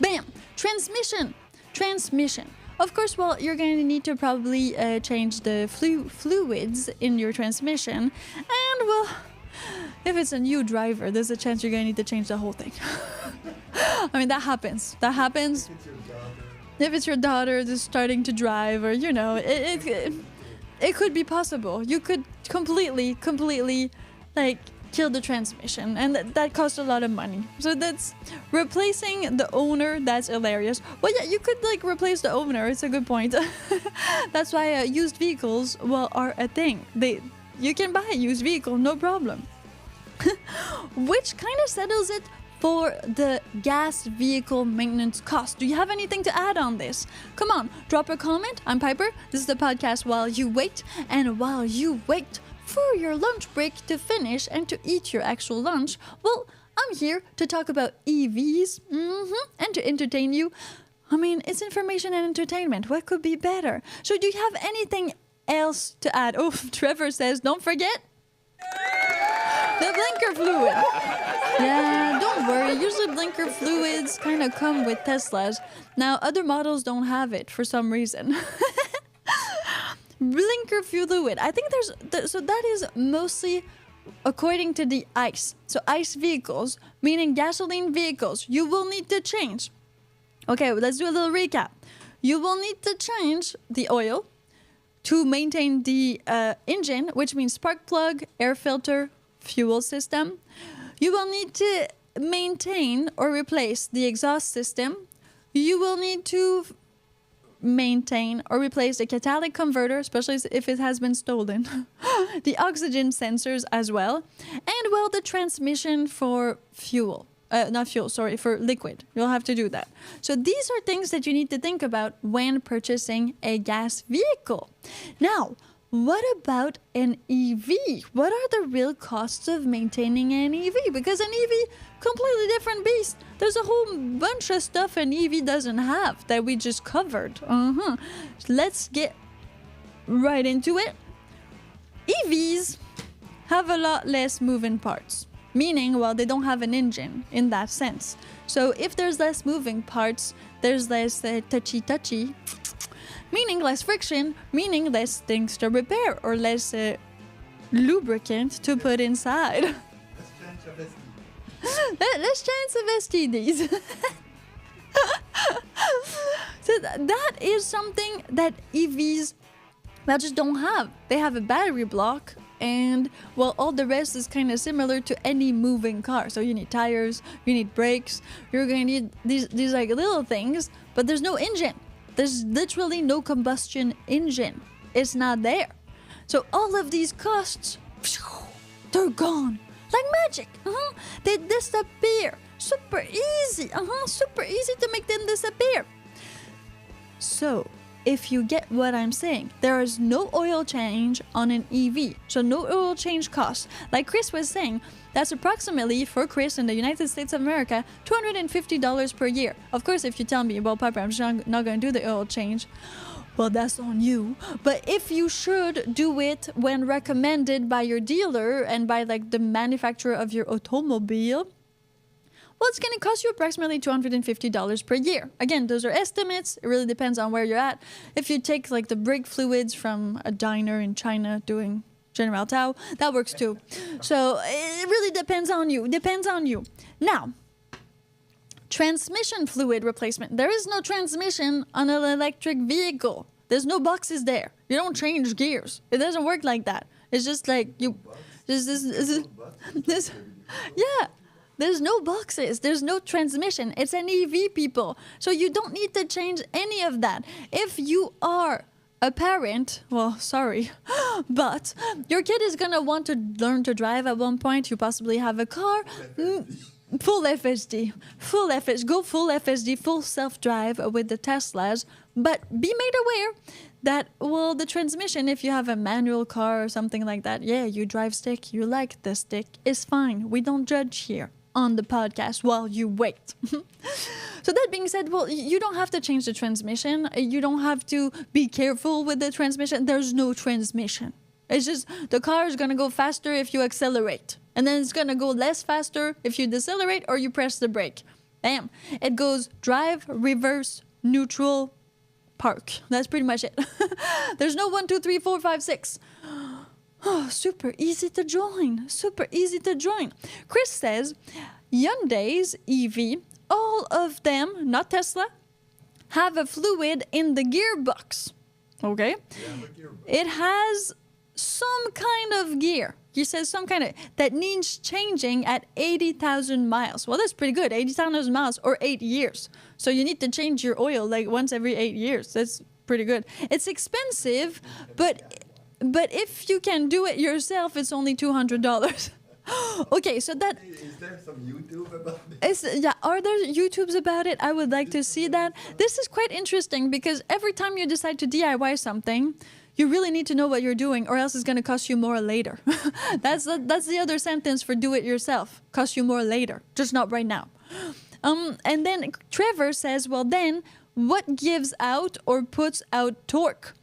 [SPEAKER 1] Bam! Transmission. Of course, well, you're going to need to probably change the fluids in your transmission, and, well, if it's a new driver, there's a chance you're going to need to change the whole thing. I mean, that happens. If it's your daughter that's starting to drive, or, you know, it could be possible. You could completely, like, kill the transmission, and that costs a lot of money. So that's replacing the owner. That's hilarious. Well, yeah, you could, like, replace the owner. It's a good point. That's why used vehicles, well, are a thing. You can buy a used vehicle, no problem. Which kind of settles it for the gas vehicle maintenance cost. Do you have anything to add on this? Come on, drop a comment. I'm Piper. This is the podcast while you wait. And while you wait for your lunch break to finish and to eat your actual lunch, well, I'm here to talk about EVs and to entertain you. I mean, it's information and entertainment. What could be better? So do you have anything else to add? Oh, Trevor says, don't forget the blinker fluid. Yeah, don't worry. Usually blinker fluids kind of come with Teslas. Now, other models don't have it for some reason. Blinker fluid. I think so that is mostly according to the ICE. So ICE vehicles, meaning gasoline vehicles, you will need to change. Okay, let's do a little recap. You will need to change the oil to maintain the engine, which means spark plug, air filter, fuel system. You will need to maintain or replace the exhaust system. You will need to maintain or replace the catalytic converter, especially if it has been stolen. The oxygen sensors as well. And, well, the transmission for fuel. Not fuel, sorry, for liquid. You'll have to do that. So these are things that you need to think about when purchasing a gas vehicle. Now, what about an EV? What are the real costs of maintaining an EV? Because an EV, completely different beast. There's a whole bunch of stuff an EV doesn't have that we just covered. Let's get right into it. EVs have a lot less moving parts. Meaning, well, they don't have an engine in that sense. So if there's less moving parts, there's less touchy, meaning less friction, meaning less things to repair or less lubricant to put inside. Let's change some STDs. So that is something that EVs just don't have. They have a battery block. And, well, all the rest is kind of similar to any moving car. So you need tires, you need brakes, you're going to need these like little things, but there's no engine. There's literally no combustion engine. It's not there. So all of these costs, they're gone. Like magic. They disappear. Super easy. Super easy to make them disappear. So, if you get what I'm saying, there is no oil change on an EV. So no oil change cost. Like Chris was saying, that's approximately, for Chris in the United States of America, $250 per year. Of course, if you tell me, well, Piper, I'm just not going to do the oil change, well, that's on you. But if you should do it when recommended by your dealer and by like the manufacturer of your automobile, well, it's going to cost you approximately $250 per year. Again, those are estimates. It really depends on where you're at. If you take like the brake fluids from a diner in China doing General Tao, that works too. So it really depends on you. Now, transmission fluid replacement. There is no transmission on an electric vehicle. There's no boxes there. You don't change gears. It doesn't work like that. It's just like you... Yeah. There's no boxes. There's no transmission. It's an EV, people. So you don't need to change any of that. If you are a parent, well, sorry, but your kid is going to want to learn to drive at one point. You possibly have a car. Full FSD. Go full FSD, full self-drive with the Teslas. But be made aware that, well, the transmission, if you have a manual car or something like that, yeah, you drive stick, you like the stick, is fine. We don't judge here on the podcast while you wait. So that being said, well, you don't have to change the transmission. You don't have to be careful with the transmission. There's no transmission. It's just the car is going to go faster if you accelerate. And then it's going to go less faster if you decelerate or you press the brake. Bam. It goes drive, reverse, neutral, park. That's pretty much it. There's no 1, 2, 3, 4, 5, 6. Oh, super easy to join. Chris says, Hyundai's EV, all of them, not Tesla, have a fluid in the gearbox. Okay? It has some kind of gear. He says some kind of, that needs changing at 80,000 miles. Well, that's pretty good. 80,000 miles or 8 years. So you need to change your oil like once every 8 years. That's pretty good. It's expensive, but if you can do it yourself, it's only $200. Okay, so that...
[SPEAKER 2] Is there some YouTube about this?
[SPEAKER 1] Yeah, are there YouTubes about it? I would like to see that. This is quite interesting because every time you decide to DIY something, you really need to know what you're doing or else it's going to cost you more later. That's the other sentence for do it yourself. Cost you more later, just not right now. And then Trevor says, well then, what gives out or puts out torque?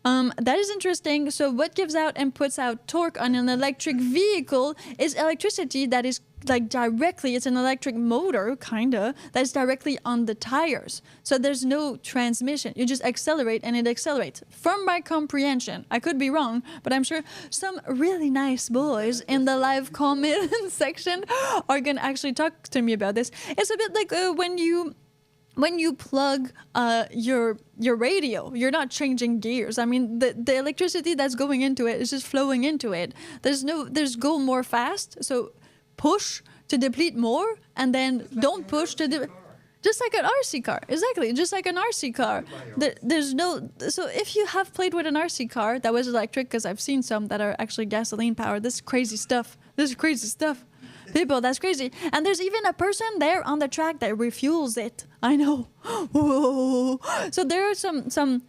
[SPEAKER 1] That is interesting. So what gives out and puts out torque on an electric vehicle is electricity that is like directly, it's an electric motor, kinda, that's directly on the tires. So there's no transmission. You just accelerate and it accelerates. From my comprehension, I could be wrong, but I'm sure some really nice boys in the live comment section are gonna actually talk to me about this. It's a bit like when you plug your radio, you're not changing gears. I mean, the electricity that's going into it is just flowing into it. There's go more fast, so push to deplete more, and then don't push to just like an RC car, exactly. Just like an RC car. There's no. So if you have played with an RC car that was electric, because I've seen some that are actually gasoline powered. This is crazy stuff. People, that's crazy. And there's even a person there on the track that refuels it. I know. So there are some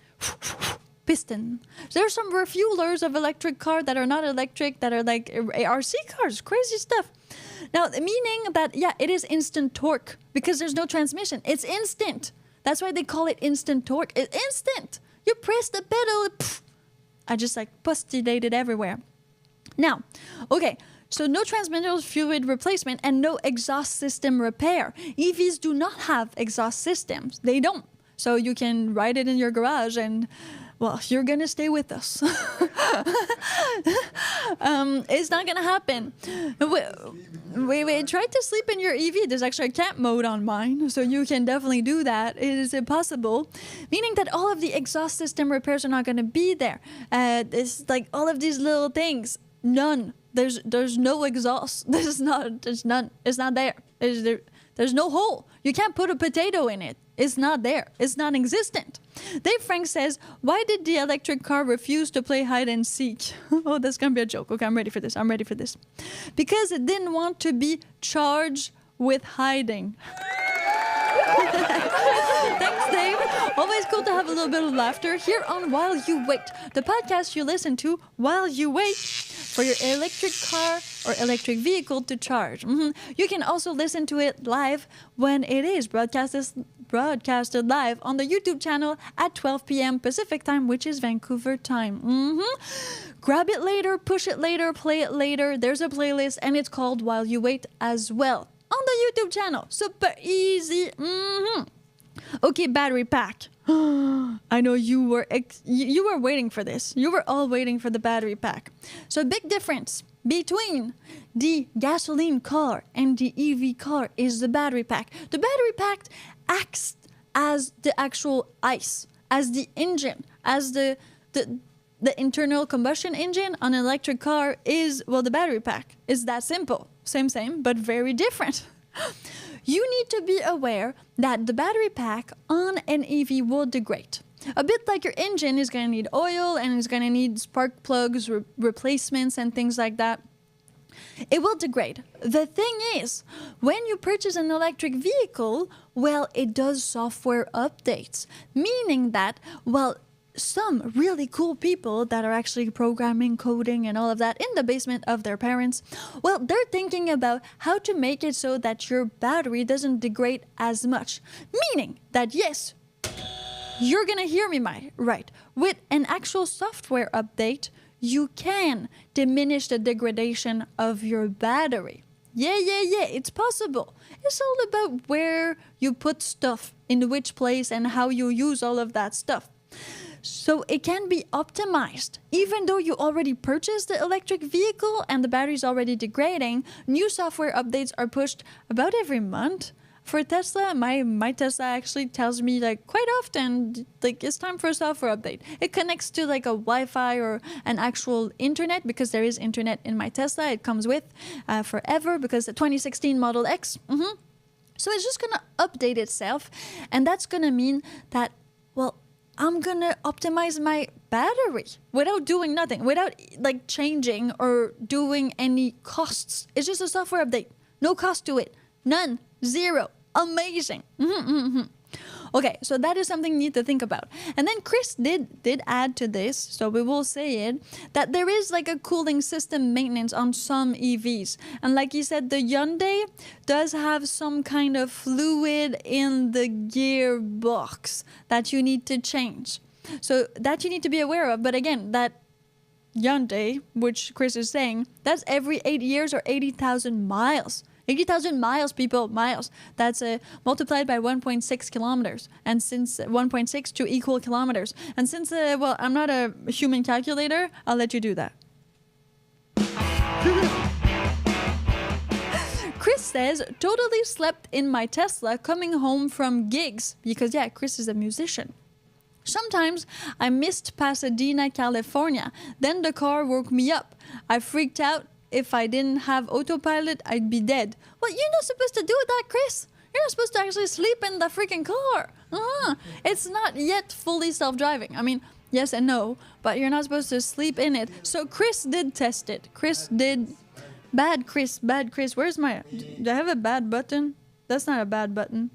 [SPEAKER 1] piston. There's some refuelers of electric car that are not electric, that are like RC cars. Crazy stuff. Now, meaning that, yeah, it is instant torque because there's no transmission. It's instant. That's why they call it instant torque. It's instant. You press the pedal. I just like postulated everywhere. Now, okay, so no transmission fluid replacement and no exhaust system repair. EVs do not have exhaust systems. They don't. So you can ride it in your garage and, well, you're going to stay with us. It's not going to happen. Wait, try to sleep in your EV. There's actually a camp mode on mine, so you can definitely do that. It is impossible. Meaning that all of the exhaust system repairs are not going to be there. It's like all of these little things. None. There's no exhaust. There's none. It's not there. There's no hole. You can't put a potato in it. It's not there. It's non-existent. Dave Frank says, why did the electric car refuse to play hide and seek? Oh, that's going to be a joke. Okay, I'm ready for this. Because it didn't want to be charged with hiding. Thanks, Dave. Always cool to have a little bit of laughter here on While You Wait, the podcast you listen to while you wait for your electric car or electric vehicle to charge. You can also listen to it live when it is broadcasted live on the YouTube channel at 12 p.m. Pacific time, which is Vancouver time. Grab it later, push it later, play it later. There's a playlist, and it's called While You Wait as well on the YouTube channel. Super easy. Okay, battery pack. I know you were waiting for this. You were all waiting for the battery pack. So big difference between the gasoline car and the EV car is the battery pack. The battery pack acts as the actual ICE, as the engine, as the internal combustion engine on an electric car is, well, the battery pack. It's that simple. Same, but very different. You need to be aware that the battery pack on an EV will degrade. A bit like your engine is going to need oil and it's going to need spark plugs, replacements and things like that. It will degrade. The thing is, when you purchase an electric vehicle, well, it does software updates, meaning that, well, some really cool people that are actually programming, coding, and all of that in the basement of their parents, well, they're thinking about how to make it so that your battery doesn't degrade as much. Meaning that, yes, you're gonna hear me right. With an actual software update, you can diminish the degradation of your battery. Yeah, it's possible. It's all about where you put stuff, in which place, and how you use all of that stuff. So it can be optimized. Even though you already purchased the electric vehicle and the battery's already degrading, new software updates are pushed about every month. For Tesla, my Tesla actually tells me like quite often, like it's time for a software update. It connects to like a Wi-Fi or an actual internet because there is internet in my Tesla. It comes with forever because the 2016 Model X. So it's just going to update itself. And that's going to mean that, well, I'm going to optimize my battery without doing nothing, without like changing or doing any costs. It's just a software update. No cost to it. None. Zero. Amazing. Okay, so that is something you need to think about. And then Chris did add to this, so we will say it, that there is like a cooling system maintenance on some EVs. And like he said, the Hyundai does have some kind of fluid in the gearbox that you need to change. So that you need to be aware of. But again, that Hyundai, which Chris is saying, that's every 8 years or 80,000 miles. 80,000 miles, people, miles. That's multiplied by 1.6 kilometers. And since 1.6 to equal kilometers. And since, well, I'm not a human calculator, I'll let you do that. Chris says, totally slept in my Tesla coming home from gigs. Because, yeah, Chris is a musician. Sometimes I missed Pasadena, California. Then the car woke me up. I freaked out if I didn't have autopilot, I'd be dead. Well, you're not supposed to do that, Chris. You're not supposed to actually sleep in the freaking car. It's not yet fully self-driving. I mean, yes and no, but you're not supposed to sleep in it. So Chris did test it. Chris did. Bad Chris. Where's my... Do I have a bad button? That's not a bad button.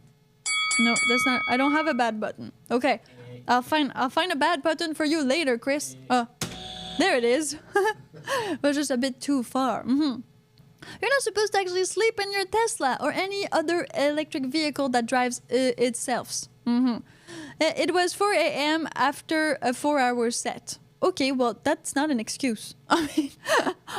[SPEAKER 1] No, that's not... I don't have a bad button. Okay. I'll find a bad button for you later, Chris. There it is. It was just a bit too far. You're not supposed to actually sleep in your Tesla or any other electric vehicle that drives itself. It was 4 a.m. after a 4-hour set. Okay, well, that's not an excuse. I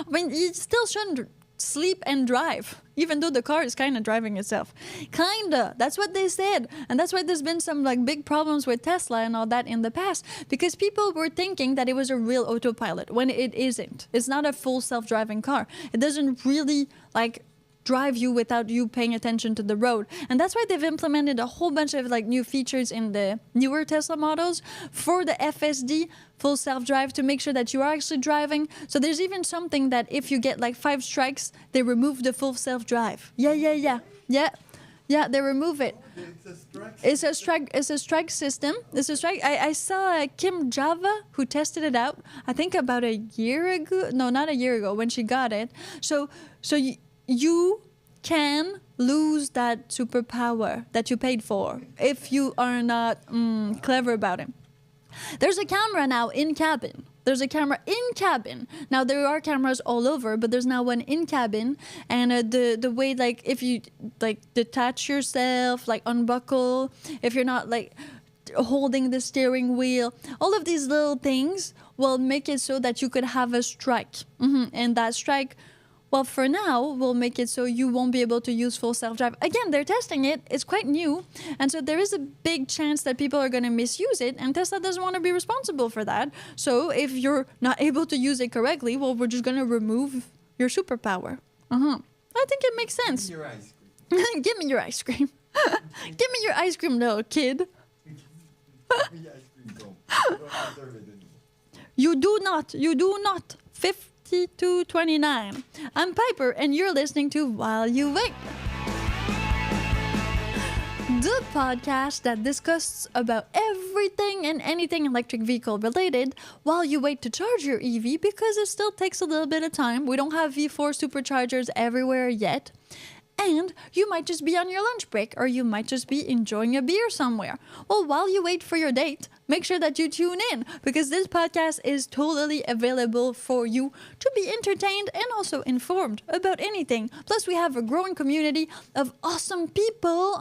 [SPEAKER 1] mean, you still shouldn't sleep and drive, even though the car is kind of driving itself. Kinda. That's what they said. And that's why there's been some like big problems with Tesla and all that in the past, because people were thinking that it was a real autopilot when it isn't. It's not a full self-driving car. It doesn't really like drive you without you paying attention to the road. And that's why they've implemented a whole bunch of like new features in the newer Tesla models for the FSD, full self-drive, to make sure that you are actually driving. So there's even something that if you get like 5 strikes, they remove the full self-drive. Yeah, they remove it. It's a strike system. It's a strike. I saw Kim Java who tested it out, I think about a year ago. No, not a year ago, when she got it. So you can lose that superpower that you paid for if you are not clever about it. There's a camera now in cabin. Now there are cameras all over, but there's now one in cabin. And the way, like, if you like detach yourself, like unbuckle, if you're not like holding the steering wheel, all of these little things will make it so that you could have a strike. And that strike, well, for now, we'll make it so you won't be able to use full self-drive. Again, they're testing it. It's quite new. And so there is a big chance that people are going to misuse it. And Tesla doesn't want to be responsible for that. So if you're not able to use it correctly, well, we're just going to remove your superpower. I think it makes sense.
[SPEAKER 2] Give me your ice cream.
[SPEAKER 1] Give me your ice cream. Give me your ice cream, little kid.
[SPEAKER 2] Give me ice cream, bro. You don't deserve it anymore.
[SPEAKER 1] You do not. You do not. 5229. I'm Piper, and you're listening to While You Wait, the podcast that discusses about everything and anything electric vehicle related while you wait to charge your EV, because it still takes a little bit of time. We don't have V4 superchargers everywhere yet. And you might just be on your lunch break, or you might just be enjoying a beer somewhere. Well, while you wait for your date, make sure that you tune in, because this podcast is totally available for you to be entertained and also informed about anything. Plus, we have a growing community of awesome people.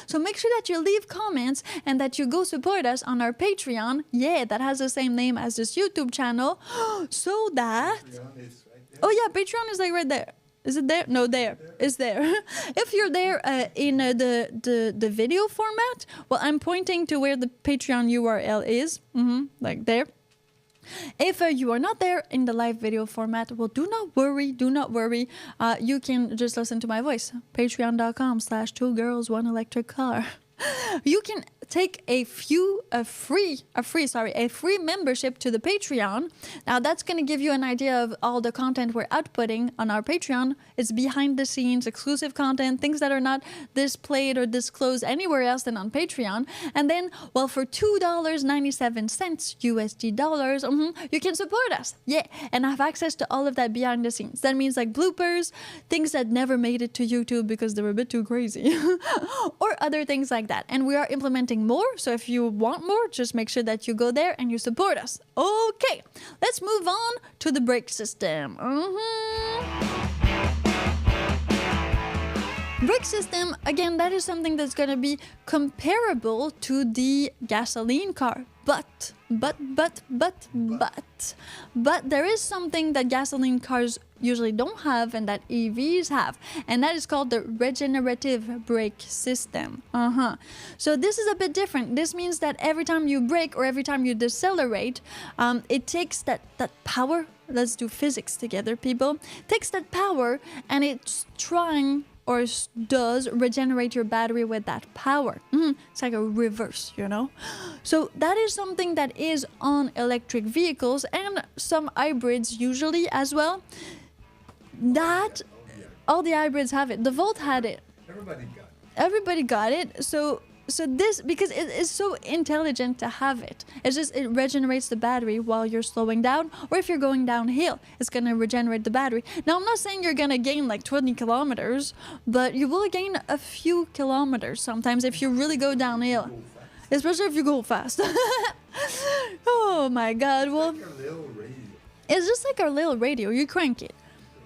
[SPEAKER 1] So make sure that you leave comments and that you go support us on our Patreon. Yeah, that has the same name as this YouTube channel. So that...
[SPEAKER 2] Patreon is right there.
[SPEAKER 1] Oh yeah, Patreon is like right there. Is it there? No, there. It's there. If you're there in the video format, well, I'm pointing to where the Patreon URL is. Like there. If you are not there in the live video format, well, do not worry. You can just listen to my voice. Patreon.com/2girls1electric car. You can take a free membership to the Patreon. Now that's going to give you an idea of all the content we're outputting on our Patreon. It's behind the scenes, exclusive content, things that are not displayed or disclosed anywhere else than on Patreon. And then, well, for $2.97 USD dollars, you can support us. Yeah, and have access to all of that behind the scenes. That means like bloopers, things that never made it to YouTube because they were a bit too crazy, or other things like that. And we are implementing more, so if you want more, just make sure that you go there and you support us. Okay, let's move on to the brake system. Brake system, again, that is something that's going to be comparable to the gasoline car. But there is something that gasoline cars usually don't have and that EVs have, and that is called the regenerative brake system. So this is a bit different. This means that every time you brake or every time you decelerate, it takes that power. Let's do physics together, people. It takes that power and it's trying or does regenerate your battery with that power. It's like a reverse, you know? So that is something that is on electric vehicles and some hybrids usually as well. That all the hybrids have it. The Volt had it. Everybody got it. So this, because it is so intelligent to have it. It's just, it regenerates the battery while you're slowing down, or if you're going downhill, it's gonna regenerate the battery. Now, I'm not saying you're gonna gain like 20 kilometers, but you will gain a few kilometers sometimes if you really go downhill. Especially if you go fast. Oh my God. Well, it's just like our little radio. You crank it.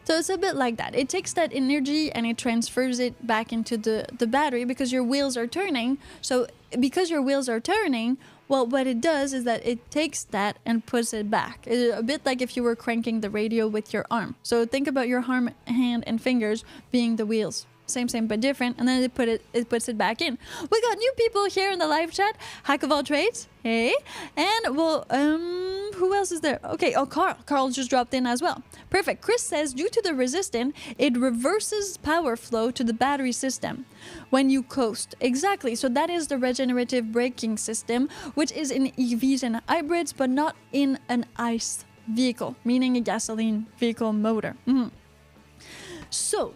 [SPEAKER 1] So it's a bit like that. It takes that energy and it transfers it back into the battery because your wheels are turning. So because your wheels are turning, well, what it does is that it takes that and puts it back. It's a bit like if you were cranking the radio with your arm. So think about your arm, hand, and fingers being the wheels. Same, but different, and then it puts it back in. We got new people here in the live chat. Hack of all trades, hey, and well, who else is there? Okay, oh, Carl just dropped in as well. Perfect. Chris says due to the resistance, it reverses power flow to the battery system when you coast. Exactly. So that is the regenerative braking system, which is in EVs and hybrids, but not in an ICE vehicle, meaning a gasoline vehicle motor. So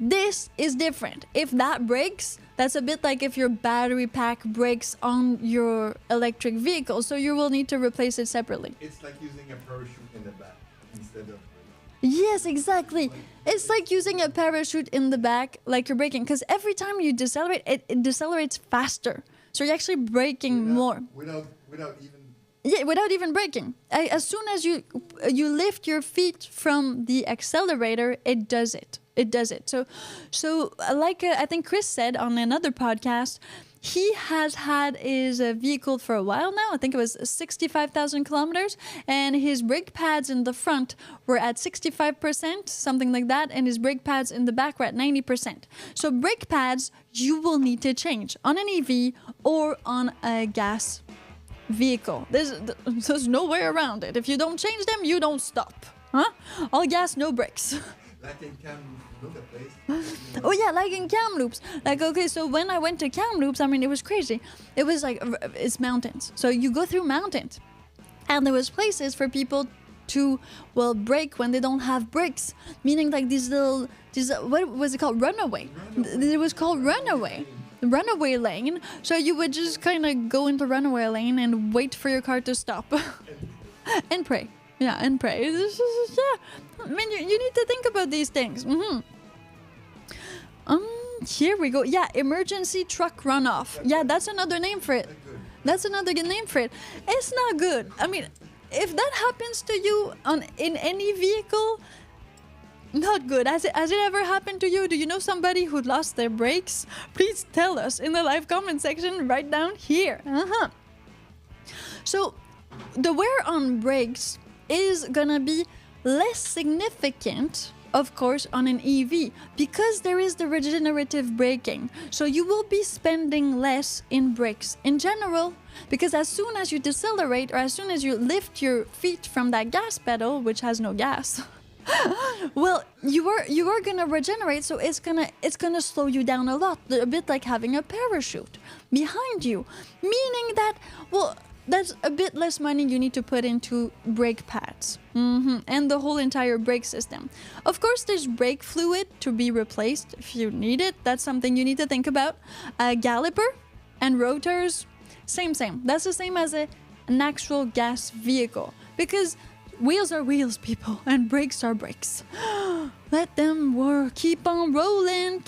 [SPEAKER 1] this is different. If that breaks, that's a bit like if your battery pack breaks on your electric vehicle, so you will need to replace it separately.
[SPEAKER 2] It's like using a parachute in the back instead of...
[SPEAKER 1] Yes, exactly. It's like using a parachute in the back, like you're braking, because every time you decelerate, it decelerates faster. So you're actually braking more.
[SPEAKER 2] Without
[SPEAKER 1] even braking. As soon as you lift your feet from the accelerator, it does it. So like I think Chris said on another podcast, he has had his vehicle for a while now. I think it was 65,000 kilometers, and his brake pads in the front were at 65%, something like that, and his brake pads in the back were at 90%. So brake pads you will need to change on an EV or on a gas vehicle. There's no way around it. If you don't change them, you don't stop. All gas, no brakes.
[SPEAKER 2] Like in Kamloops,
[SPEAKER 1] Oh yeah, like in Kamloops. Like, okay, so when I went to Kamloops, I mean, it was crazy. It was like, it's mountains. So you go through mountains. And there was places for people to, well, brake when they don't have brakes. Meaning like what was it called? Runaway. It was called runaway. Runaway lane. So you would just kind of go into runaway lane and wait for your car to stop. And pray. Yeah, and pray. I mean, you need to think about these things. Here we go. Yeah, emergency truck runoff. Yeah, that's another name for it. That's another good name for it. It's not good. I mean, if that happens to you in any vehicle, not good. Has it ever happened to you? Do you know somebody who lost their brakes? Please tell us in the live comment section right down here. So the wear on brakes is gonna be less significant, of course, on an EV because there is the regenerative braking. So you will be spending less in brakes in general, because as soon as you decelerate or as soon as you lift your feet from that gas pedal, which has no gas, well, you are gonna regenerate, so it's gonna slow you down a lot, a bit like having a parachute behind you, meaning that, well, that's a bit less money you need to put into brake pads and the whole entire brake system. Of course, there's brake fluid to be replaced if you need it. That's something you need to think about. Caliper and rotors, same. That's the same as an actual gas vehicle, because wheels are wheels, people, and brakes are brakes. Let them work. Keep on rolling.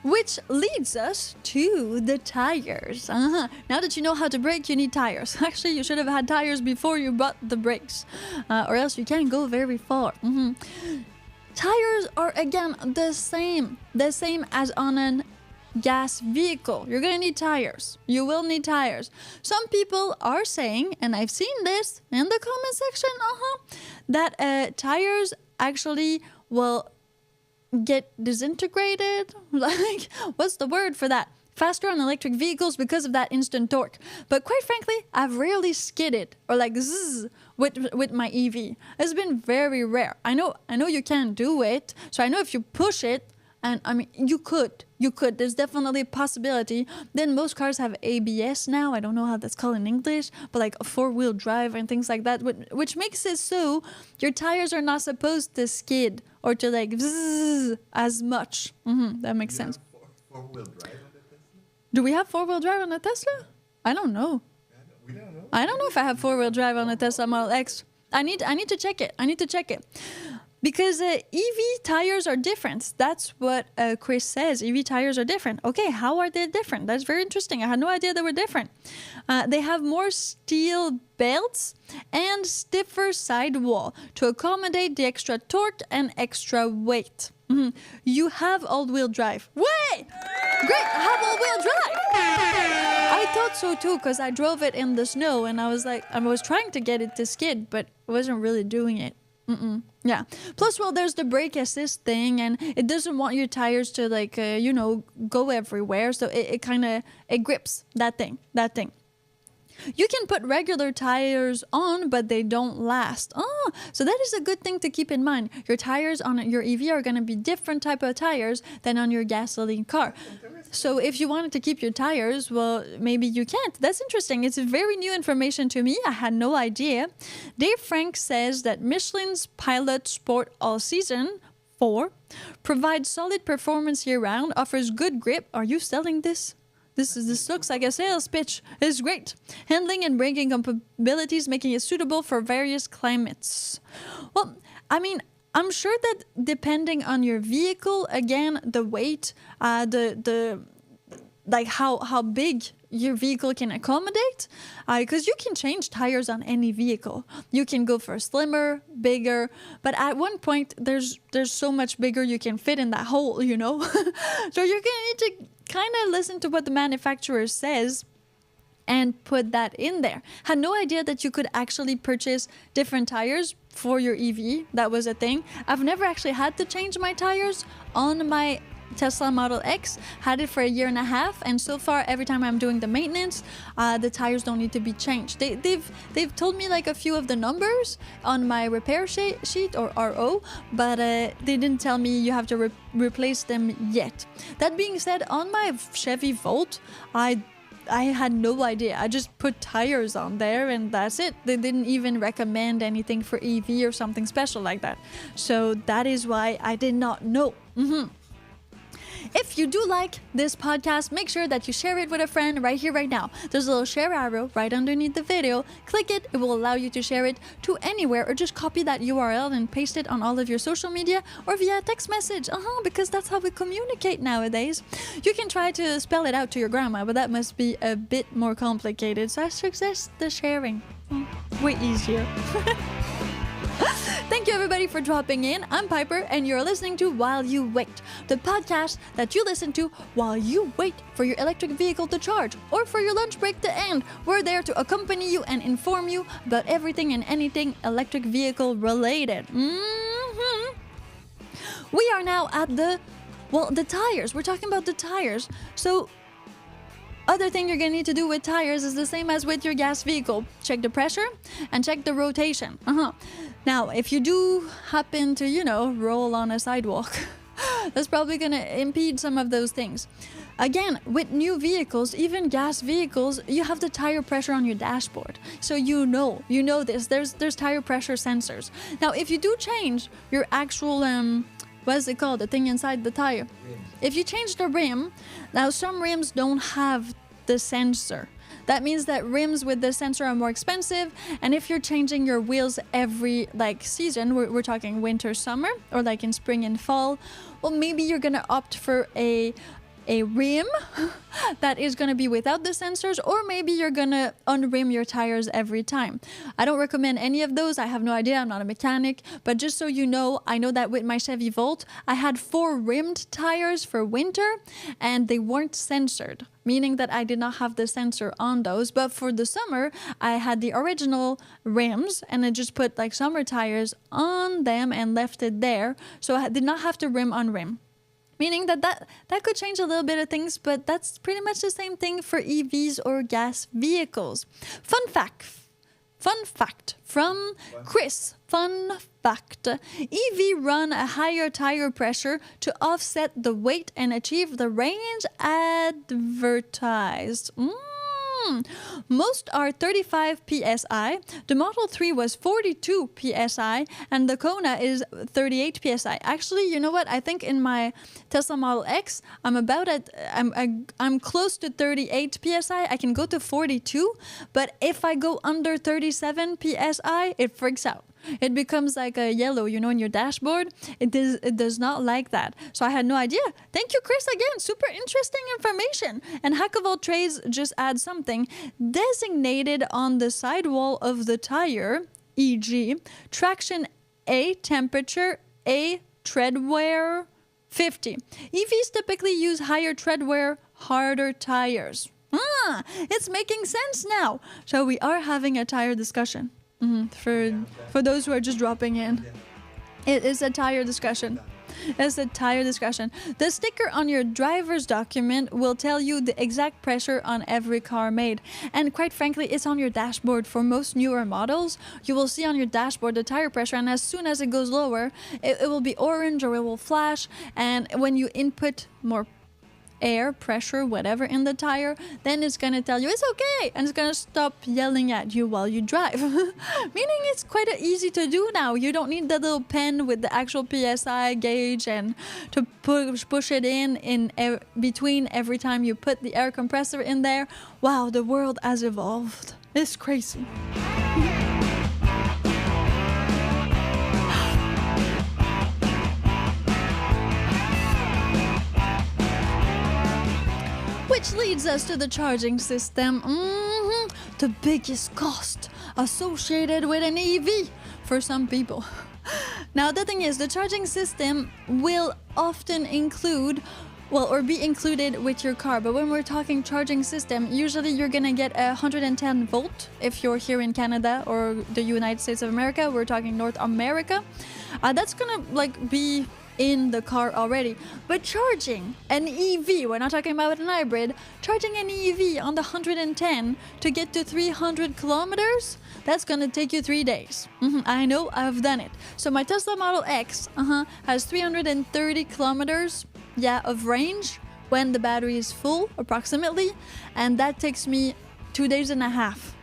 [SPEAKER 1] Which leads us to the tires. Now that you know how to brake, you need tires. Actually, you should have had tires before you bought the brakes, or else you can't go very far. Tires are, again, the same as on a gas vehicle. You're gonna need tires. You will need tires. Some people are saying, and I've seen this in the comment section, that tires actually will get disintegrated, like, what's the word for that? Faster on electric vehicles because of that instant torque. But quite frankly, I've rarely skidded or like zzz with my EV. It's been very rare. I know you can't do it. So I know if you push it, and I mean, you could you could. There's definitely a possibility. Then most cars have ABS now. I don't know how that's called in English, but like a 4-wheel drive and things like that, which makes it so your tires are not supposed to skid or to like zzz as much. That makes sense.
[SPEAKER 2] Four-wheel drive on the Tesla?
[SPEAKER 1] Do we have 4-wheel drive on a Tesla? I don't know.
[SPEAKER 2] We don't know.
[SPEAKER 1] I don't know if I have 4-wheel drive on a Tesla Model X. I need to check it. Because EV tires are different. That's what Chris says. EV tires are different. Okay, how are they different? That's very interesting. I had no idea they were different. They have more steel belts and stiffer sidewall to accommodate the extra torque and extra weight. You have all-wheel drive. Wait! Great, I have all-wheel drive! I thought so too, because I drove it in the snow and I was trying to get it to skid, but I wasn't really doing it. Yeah. Plus, well, there's the brake assist thing, and it doesn't want your tires to like, go everywhere. So it grips that thing. You can put regular tires on, but they don't last. Oh, so that is a good thing to keep in mind. Your tires on your EV are going to be different type of tires than on your gasoline car. So if you wanted to keep your tires, well, maybe you can't. That's interesting. It's very new information to me. I had no idea. Dave Frank says that Michelin's Pilot Sport All Season 4 provides solid performance year-round, offers good grip. Are you selling this? This looks like a sales pitch. It's great. Handling and braking capabilities, making it suitable for various climates. Well, I mean, I'm sure that depending on your vehicle, again, the weight, like how big your vehicle can accommodate, because you can change tires on any vehicle. You can go for slimmer, bigger, but at one point there's so much bigger you can fit in that hole, So you're gonna need to kind of listen to what the manufacturer says and put that in there. Had no idea that you could actually purchase different tires for your EV. That was a thing. I've never actually had to change my tires on my Tesla Model X. Had it for 1.5 years, and so far every time I'm doing the maintenance, the tires don't need to be changed. They've told me like a few of the numbers on my repair sheet or RO, but they didn't tell me you have to replace them yet. That being said, on my Chevy Volt, I had no idea. I just put tires on there and that's it. They didn't even recommend anything for EV or something special like that. So that is why I did not know. If you do like this podcast, make sure that you share it with a friend right here, right now. There's a little share arrow right underneath the video. Click it. It will allow you to share it to anywhere, or just copy that URL and paste it on all of your social media or via text message. Because that's how we communicate nowadays. You can try to spell it out to your grandma, but that must be a bit more complicated. So I suggest the sharing. Way easier. Thank you everybody for dropping in. I'm Piper and you're listening to While You Wait, the podcast that you listen to while you wait for your electric vehicle to charge or for your lunch break to end. We're there to accompany you and inform you about everything and anything electric vehicle related. We are now at the tires. We're talking about the tires. So other thing you're going to need to do with tires is the same as with your gas vehicle. Check the pressure and check the rotation. Now, if you do happen to, roll on a sidewalk, that's probably going to impede some of those things. Again, with new vehicles, even gas vehicles, you have the tire pressure on your dashboard. So you know this. There's tire pressure sensors. Now, if you do change your actual, what is it called? The thing inside the tire. If you change the rim, now some rims don't have the sensor. That means that rims with the sensor are more expensive, and if you're changing your wheels every season, we're talking winter, summer, or like in spring and fall, well, maybe you're gonna opt for a rim that is going to be without the sensors, or maybe you're going to unrim your tires every time. I don't recommend any of those. I have no idea. I'm not a mechanic. But just so you know, I know that with my Chevy Volt, I had 4 rimmed tires for winter and they weren't censored, meaning that I did not have the sensor on those. But for the summer, I had the original rims and I just put summer tires on them and left it there. So I did not have to rim on rim. Meaning that could change a little bit of things, but that's pretty much the same thing for EVs or gas vehicles. Fun Fun fact from Chris. Fun fact. EV run a higher tire pressure to offset the weight and achieve the range advertised. Most are 35 psi. The Model 3 was 42 psi, and the Kona is 38 psi. Actually, you know what? I think in my Tesla Model X, I'm close to 38 psi. I can go to 42, but if I go under 37 psi, it freaks out. It becomes like a yellow, in your dashboard. It does not like that. So I had no idea. Thank you, Chris, again. Super interesting information. And Hack of all trades just adds something. Designated on the sidewall of the tire, e.g., traction A, temperature A, tread wear 50. EVs typically use higher tread wear, harder tires. It's making sense now. So we are having a tire discussion. For those who are just dropping in. It is a tire discussion. It's a tire discussion. The sticker on your driver's document will tell you the exact pressure on every car made. And quite frankly, it's on your dashboard. For most newer models, you will see on your dashboard the tire pressure, and as soon as it goes lower, it will be orange or it will flash. And when you input more air, pressure, whatever in the tire, then it's going to tell you it's okay, and it's going to stop yelling at you while you drive. Meaning it's quite easy to do now. You don't need the little pen with the actual PSI gauge and to push it in between every time you put the air compressor in there. Wow, the world has evolved. It's crazy. Which leads us to the charging system. The biggest cost associated with an EV for some people. Now, the thing is, the charging system will often include, or be included with your car. But when we're talking charging system, usually you're gonna get 110 volt if you're here in Canada or the United States of America. We're talking North America. That's gonna be in the car already. But charging an EV, we're not talking about an hybrid, charging an EV on the 110 to get to 300 kilometers, that's gonna take you 3 days. I know, I've done it. So my Tesla Model X has 330 kilometers of range when the battery is full, approximately, and that takes me 2 days and a half.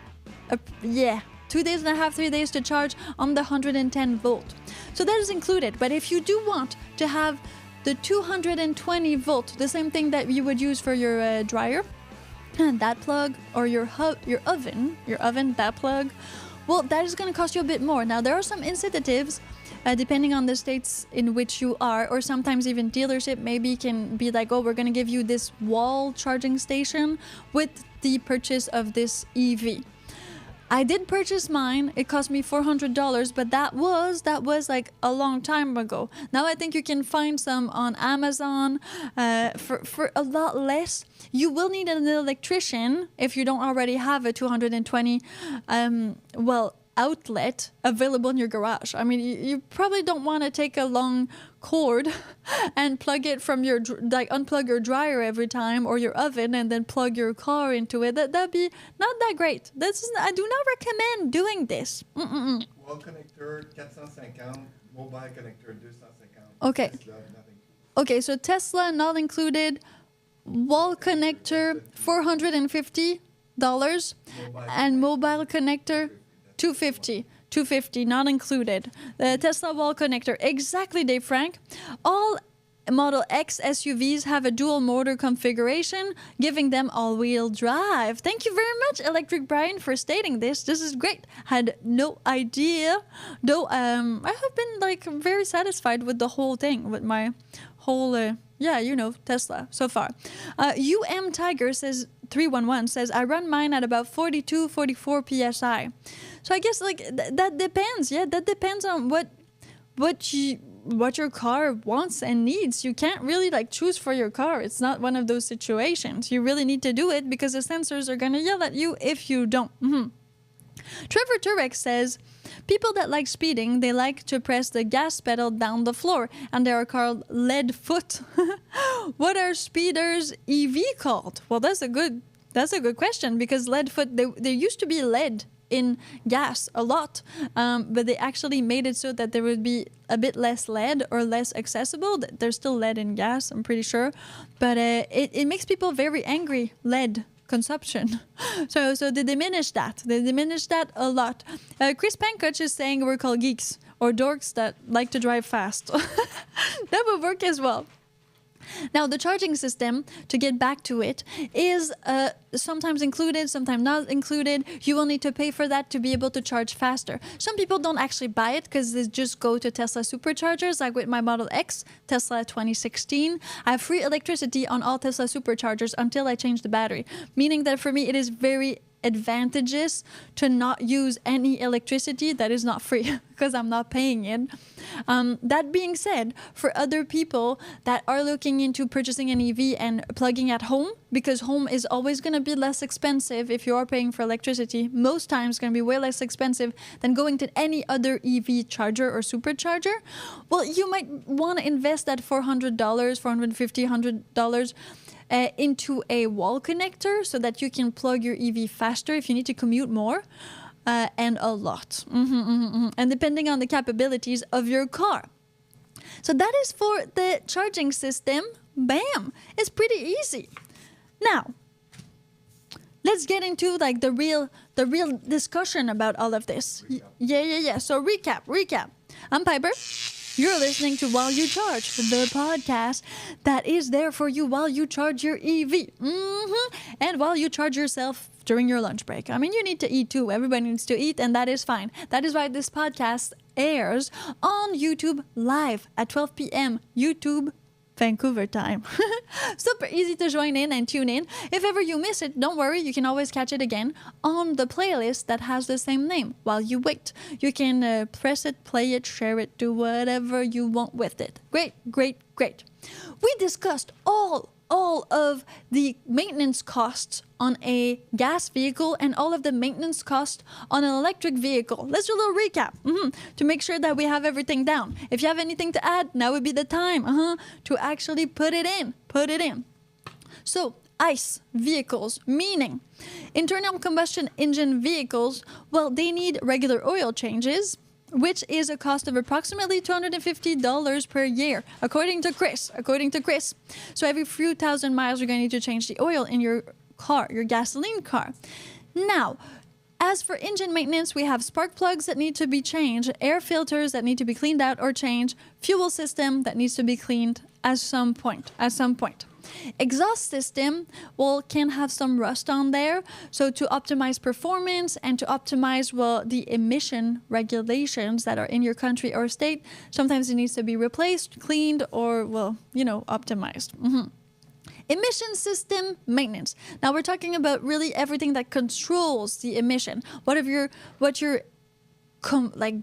[SPEAKER 1] 2 days and a half, 3 days to charge on the 110 volt. So that is included. But if you do want to have the 220 volt, the same thing that you would use for your dryer, and that plug, or your oven, that plug, well, that is going to cost you a bit more. Now, there are some incentives depending on the states in which you are, or sometimes even dealership maybe can be like, oh, we're going to give you this wall charging station with the purchase of this EV. I did purchase mine. It cost me $400, but that was like a long time ago. Now I think you can find some on Amazon for a lot less. You will need an electrician if you don't already have a 220 outlet available in your garage. I mean, you probably don't want to take a long cord and plug it from your unplug your dryer every time, or your oven, and then plug your car into it. That'd be not that great. I do not recommend doing this.
[SPEAKER 2] Wall connector 450, mobile connector 250.
[SPEAKER 1] Okay.
[SPEAKER 2] Tesla, nothing.
[SPEAKER 1] Okay, so Tesla not included, wall connector $450, and mobile connector $250, not included. The Tesla wall connector, exactly, Dave Frank. All Model X SUVs have a dual motor configuration, giving them all-wheel drive. Thank you very much, Electric Brian, for stating this. This is great. Had no idea. Though I have been very satisfied with the whole thing, with my whole Tesla so far. Tiger says 311 says, I run mine at about 42, 44 psi. So I guess that depends. Yeah, that depends on what your car wants and needs. You can't really choose for your car. It's not one of those situations. You really need to do it because the sensors are going to yell at you if you don't. Trevor Turex says, people that like speeding, they like to press the gas pedal down the floor, and they are called lead foot. What are speeders EV called? Well, that's a good question, because lead foot, they used to be lead in gas a lot, but they actually made it so that there would be a bit less lead or less accessible. There's still lead in gas, I'm pretty sure, but it makes people very angry, lead consumption. So they diminish that. They diminish that a lot. Chris Pankotch is saying we're called geeks or dorks that like to drive fast. That would work as well. Now, the charging system, to get back to it, is sometimes included, sometimes not included. You will need to pay for that to be able to charge faster. Some people don't actually buy it because they just go to Tesla superchargers, like with my Model X, Tesla 2016. I have free electricity on all Tesla superchargers until I change the battery, meaning that for me it is very advantageous to not use any electricity that is not free because I'm not paying it. That being said, for other people that are looking into purchasing an EV and plugging at home, because home is always going to be less expensive if you are paying for electricity, most times it's going to be way less expensive than going to any other EV charger or supercharger. Well, you might want to invest that $400, $450, $100 into a wall connector so that you can plug your EV faster if you need to commute more, and a lot. And depending on the capabilities of your car. So that is for the charging system. Bam! It's pretty easy. Now, let's get into like the real discussion about all of this. Yeah. So recap. I'm Piper. You're listening to While You Charge, the podcast that is there for you while you charge your EV. And while you charge yourself during your lunch break. I mean, you need to eat too. Everybody needs to eat, and that is fine. That is why this podcast airs on YouTube live at 12 p.m. YouTube Vancouver time. Super easy to join in and tune in. If ever you miss it, don't worry, you can always catch it again on the playlist that has the same name, While You Wait. You can press it, play it, share it, do whatever you want with it. Great. We discussed all of the maintenance costs on a gas vehicle and all of the maintenance costs on an electric vehicle. Let's do a little recap to make sure that we have everything down. If you have anything to add, now would be the time to actually put it in. So, ICE vehicles, meaning internal combustion engine vehicles, well, they need regular oil changes, which is a cost of approximately $250 per year, according to Chris. So every few thousand miles, you're going to need to change the oil in your car, your gasoline car. Now, as for engine maintenance, we have spark plugs that need to be changed, air filters that need to be cleaned out or changed, fuel system that needs to be cleaned at some point. Exhaust system, well, can have some rust on there. So to optimize performance and to optimize, well, the emission regulations that are in your country or state, sometimes it needs to be replaced, cleaned, or, well, optimized. Emission system maintenance. Now we're talking about really everything that controls the emission. What your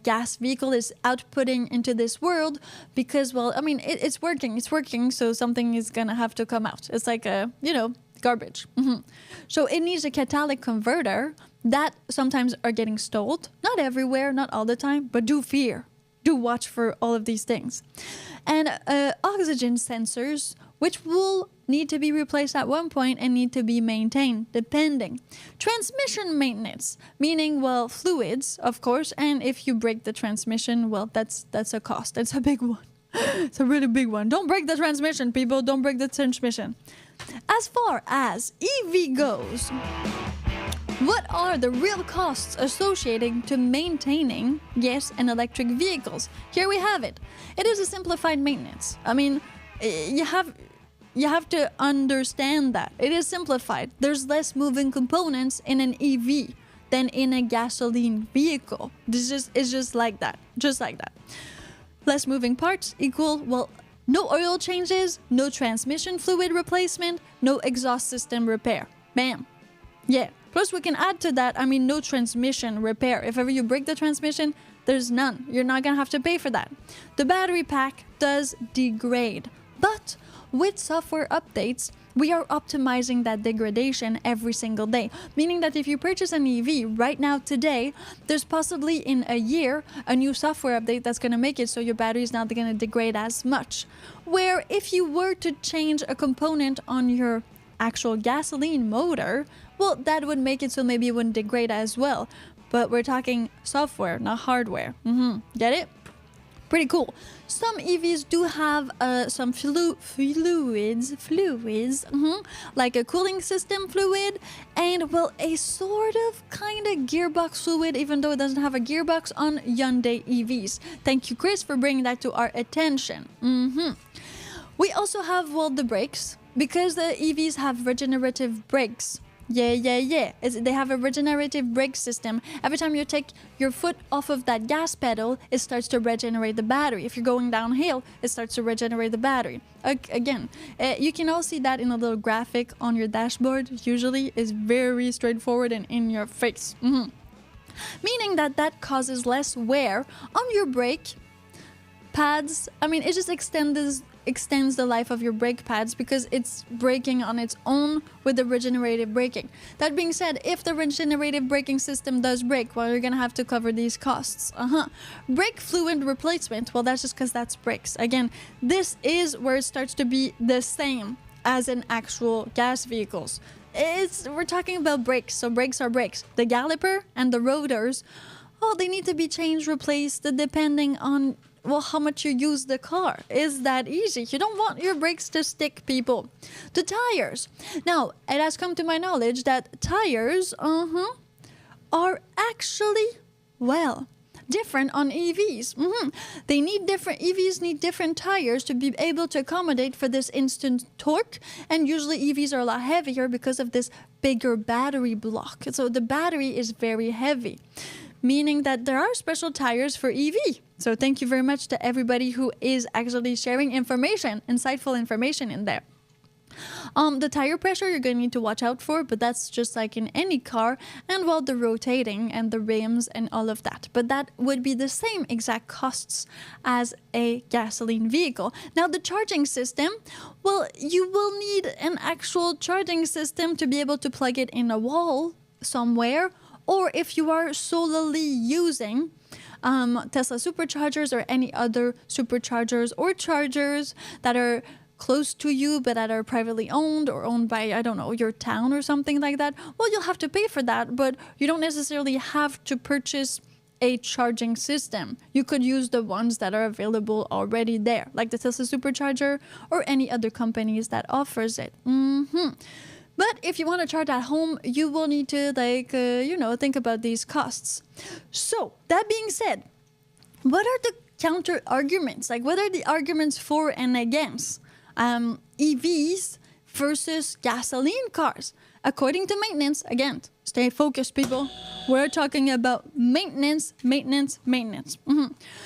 [SPEAKER 1] gas vehicle is outputting into this world, because, well, I mean, it's working, so something is gonna have to come out. It's like garbage. So it needs a catalytic converter that sometimes are getting stalled. Not everywhere, not all the time, but do watch for all of these things. And oxygen sensors, which will need to be replaced at one point and need to be maintained, depending. Transmission maintenance, meaning, well, fluids, of course, and if you break the transmission, well, that's a cost. It's a big one. It's a really big one. Don't break the transmission, people. Don't break the transmission. As far as EV goes, what are the real costs associated to maintaining, yes, an electric vehicles? Here we have it. It is a simplified maintenance. I mean, you have to understand that. It is simplified. There's less moving components in an EV than in a gasoline vehicle. It's just like that. Just like that. Less moving parts equal, well, no oil changes, no transmission fluid replacement, no exhaust system repair. Bam. Yeah. Plus, we can add to that, I mean, no transmission repair. If ever you break the transmission, there's none. You're not going to have to pay for that. The battery pack does degrade. But with software updates, we are optimizing that degradation every single day. Meaning that if you purchase an EV right now today, there's possibly in a year a new software update that's going to make it so your battery is not going to degrade as much. Where if you were to change a component on your actual gasoline motor, well, that would make it so maybe it wouldn't degrade as well. but we're talking software, not hardware. Get it? Pretty cool. Some EVs do have some fluids, like a cooling system fluid, and well, a sort of kind of gearbox fluid, even though it doesn't have a gearbox on Hyundai EVs. Thank you, Chris, for bringing that to our attention. We also have, well, the brakes, because the EVs have regenerative brakes. Yeah. They have a regenerative brake system. Every time you take your foot off of that gas pedal, it starts to regenerate the battery. If you're going downhill, it starts to regenerate the battery. Again, you can all see that in a little graphic on your dashboard. Usually, it's very straightforward and in your face. Meaning that causes less wear on your brake pads. I mean, it just extends the life of your brake pads because it's braking on its own with the regenerative braking. That being said, if the regenerative braking system does break, well, you're gonna have to cover these costs. Brake fluid replacement, well, that's just because that's brakes. Again, this is where it starts to be the same as in actual gas vehicles. We're talking about brakes, so brakes are brakes. The caliper and the rotors, they need to be changed, replaced, depending on how much you use the car. Is that easy? You don't want your brakes to stick, people. The tires. Now, it has come to my knowledge that tires, are actually, different on EVs. EVs need different tires to be able to accommodate for this instant torque. And usually EVs are a lot heavier because of this bigger battery block. So the battery is very heavy, meaning that there are special tires for EV. So thank you very much to everybody who is actually sharing insightful information in there. The tire pressure you're going to need to watch out for, but that's just like in any car, and well, the rotating and the rims and all of that. But that would be the same exact costs as a gasoline vehicle. Now, the charging system, well, you will need an actual charging system to be able to plug it in a wall somewhere, or if you are solely using Tesla superchargers or any other superchargers or chargers that are close to you but that are privately owned or owned by, I don't know, your town or something like that, well, you'll have to pay for that, but you don't necessarily have to purchase a charging system. You could use the ones that are available already there, like the Tesla supercharger or any other companies that offers it. But if you want to charge at home, you will need to, think about these costs. So, that being said, what are the counter arguments? Like, what are the arguments for and against EVs versus gasoline cars? According to maintenance, again, stay focused, people. We're talking about maintenance.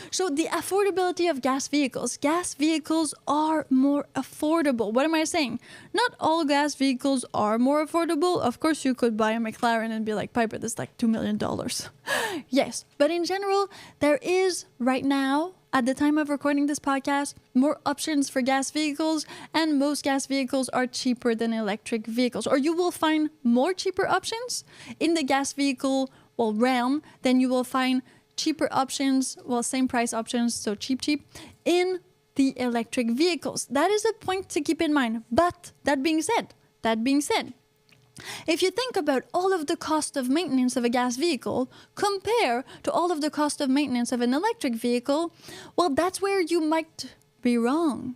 [SPEAKER 1] So the affordability of gas vehicles. Gas vehicles are more affordable. What am I saying? Not all gas vehicles are more affordable. Of course, you could buy a McLaren and be like, Piper, this is like $2 million. Yes, but in general, there is right now, at the time of recording this podcast, more options for gas vehicles, and most gas vehicles are cheaper than electric vehicles. Or you will find more cheaper options in the gas vehicle realm than you will find cheaper options, same price options, so cheap, in the electric vehicles. That is a point to keep in mind. But that being said, if you think about all of the cost of maintenance of a gas vehicle compare to all of the cost of maintenance of an electric vehicle, well, that's where you might be wrong.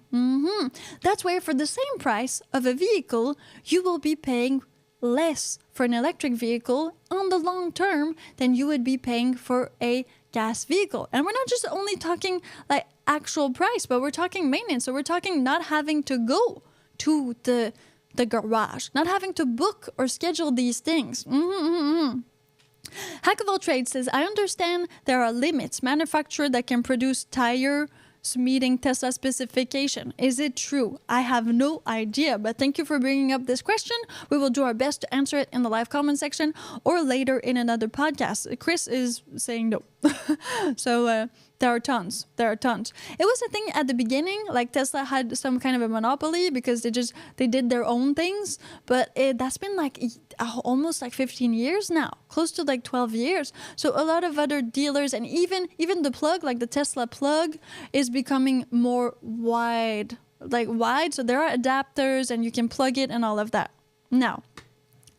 [SPEAKER 1] That's where for the same price of a vehicle, you will be paying less for an electric vehicle on the long term than you would be paying for a gas vehicle. And we're not just only talking like actual price, but we're talking maintenance. So we're talking not having to go to the garage, not having to book or schedule these things. Hack of all trades says, I understand there are limits. Manufacturer that can produce tires meeting Tesla specification. Is it true? I have no idea, but thank you for bringing up this question. We will do our best to answer it in the live comment section or later in another podcast. Chris is saying no. So there are tons. It was a thing at the beginning, like Tesla had some kind of a monopoly because they did their own things, but that's been like almost like 15 years now, close to like 12 years. So a lot of other dealers and even the plug, like the Tesla plug, is becoming more wide. So there are adapters and you can plug it and all of that. Now,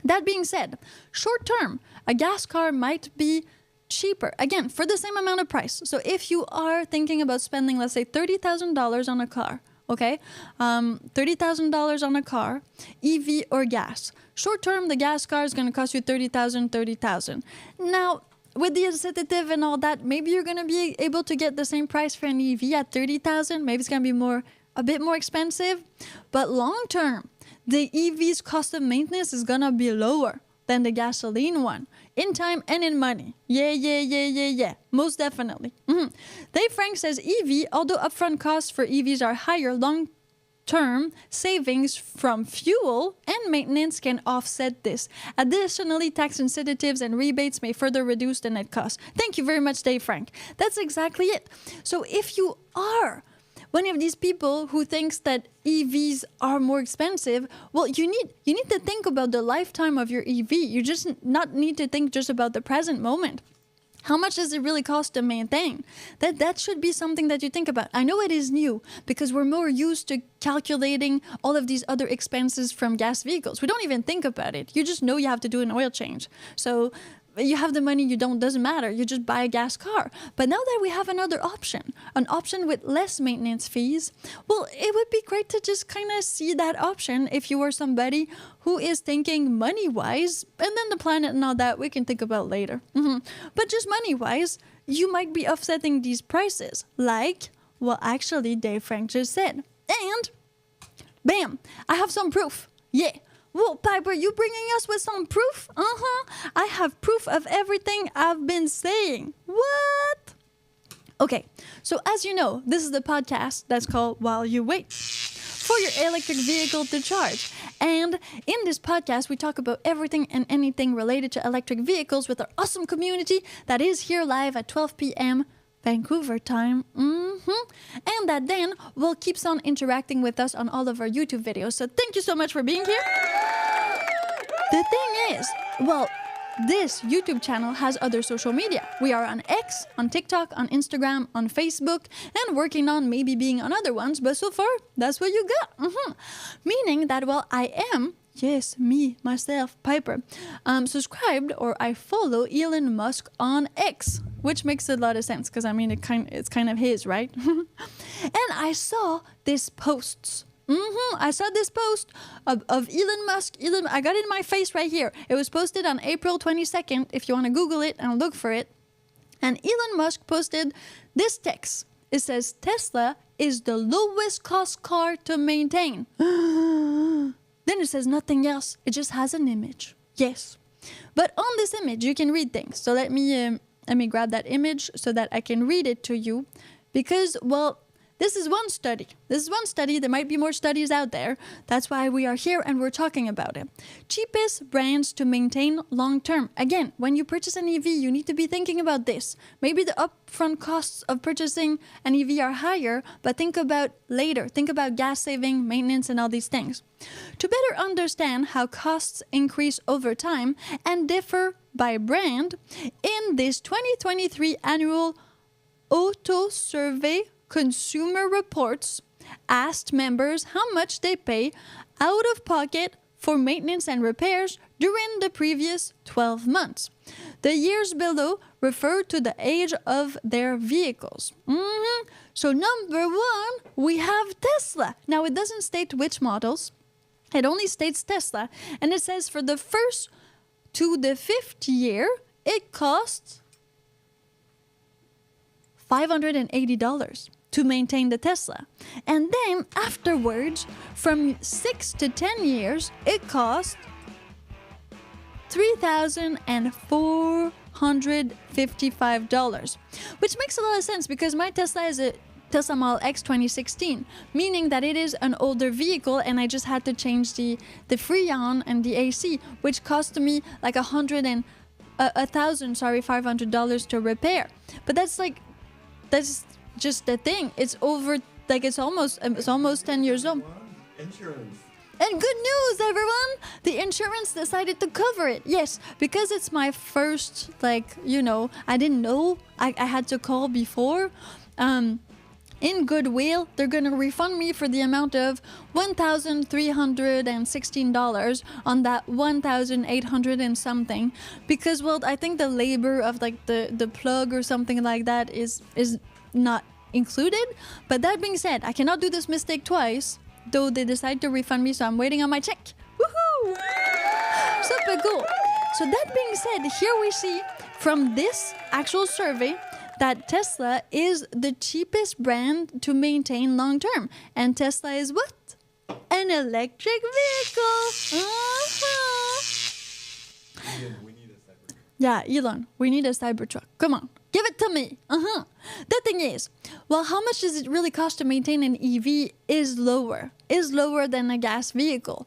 [SPEAKER 1] that being said, short term, a gas car might be cheaper, again, for the same amount of price. So if you are thinking about spending, let's say, $30,000 on a car, okay, $30,000 on a car, EV or gas. Short term, the gas car is going to cost you $30,000. Now, with the incentive and all that, maybe you're going to be able to get the same price for an EV at $30,000. Maybe it's going to be a bit more expensive. But long term, the EV's cost of maintenance is going to be lower than the gasoline one, in time and in money. Yeah. Most definitely. Dave Frank says EV, although upfront costs for EVs are higher, long-term savings from fuel and maintenance can offset this. Additionally, tax incentives and rebates may further reduce the net cost. Thank you very much, Dave Frank. That's exactly it. So if you are one of these people who thinks that EVs are more expensive, well, you need to think about the lifetime of your EV. You just not need to think just about the present moment. How much does it really cost to maintain? That should be something that you think about. I know it is new because we're more used to calculating all of these other expenses from gas vehicles. We don't even think about it. You just know you have to do an oil change. So you have the money, doesn't matter. You just buy a gas car. But now that we have another option, an option with less maintenance fees, well, it would be great to just kind of see that option if you are somebody who is thinking money-wise, and then the planet and all that we can think about later. But just money-wise, you might be offsetting these prices, like, well, actually, Dave Frank just said. And, bam, I have some proof. Yeah. Well, Piper, you bringing us with some proof? I have proof of everything I've been saying. What? Okay, so as you know, this is the podcast that's called While You Wait for your electric vehicle to charge. And in this podcast, we talk about everything and anything related to electric vehicles with our awesome community that is here live at 12 p.m. Vancouver time. And that then will keep on interacting with us on all of our YouTube videos. So thank you so much for being here. The thing is, well, this YouTube channel has other social media. We are on X, on TikTok, on Instagram, on Facebook, and working on maybe being on other ones. But so far, that's what you got. Meaning that, well, I am, yes, me, myself, Piper, subscribed or I follow Elon Musk on X, which makes a lot of sense because, I mean, it's kind of his, right? And I saw this post. I saw this post of Elon Musk. I got it in my face right here. It was posted on April 22nd, if you want to Google it and look for it. And Elon Musk posted this text. It says, Tesla is the lowest cost car to maintain. Then it says nothing else. It just has an image. Yes. But on this image, you can read things. So let me grab that image so that I can read it to you. Because, well, this is one study. There might be more studies out there. That's why we are here and we're talking about it. Cheapest brands to maintain long term. Again, when you purchase an EV, you need to be thinking about this. Maybe the upfront costs of purchasing an EV are higher, but think about later. Think about gas saving, maintenance, and all these things. To better understand how costs increase over time and differ by brand, in this 2023 annual Auto Survey, Consumer Reports asked members how much they pay out of pocket for maintenance and repairs during the previous 12 months. The years below refer to the age of their vehicles. So number one, we have Tesla. Now, it doesn't state which models. It only states Tesla. And it says for the first to the fifth year, it costs $580 to maintain the Tesla. And then afterwards, from 6 to 10 years, it costs $3,455, which makes a lot of sense because my Tesla is a Tesla Model X 2016, meaning that it is an older vehicle and I just had to change the Freon and the AC, which cost me like $500 to repair. But that's just the thing. It's over, like it's almost 10 years old.
[SPEAKER 2] Insurance.
[SPEAKER 1] And good news, everyone! The insurance decided to cover it. Yes, because it's my first, I didn't know. I had to call before. in goodwill, they're going to refund me for the amount of $1,316 on that 1,800 and something, because, well, I think the labor of like the plug or something like that is not included. But that being said, I cannot do this mistake twice, though they decide to refund me, so I'm waiting on my check. Woohoo! Super cool. So that being said, here we see from this actual survey that Tesla is the cheapest brand to maintain long term. And Tesla is what? An electric vehicle.
[SPEAKER 2] We need a Cybertruck.
[SPEAKER 1] Yeah, Elon, we need a Cybertruck. Come on, give it to me. The thing is, well, how much does it really cost to maintain an EV is lower than a gas vehicle.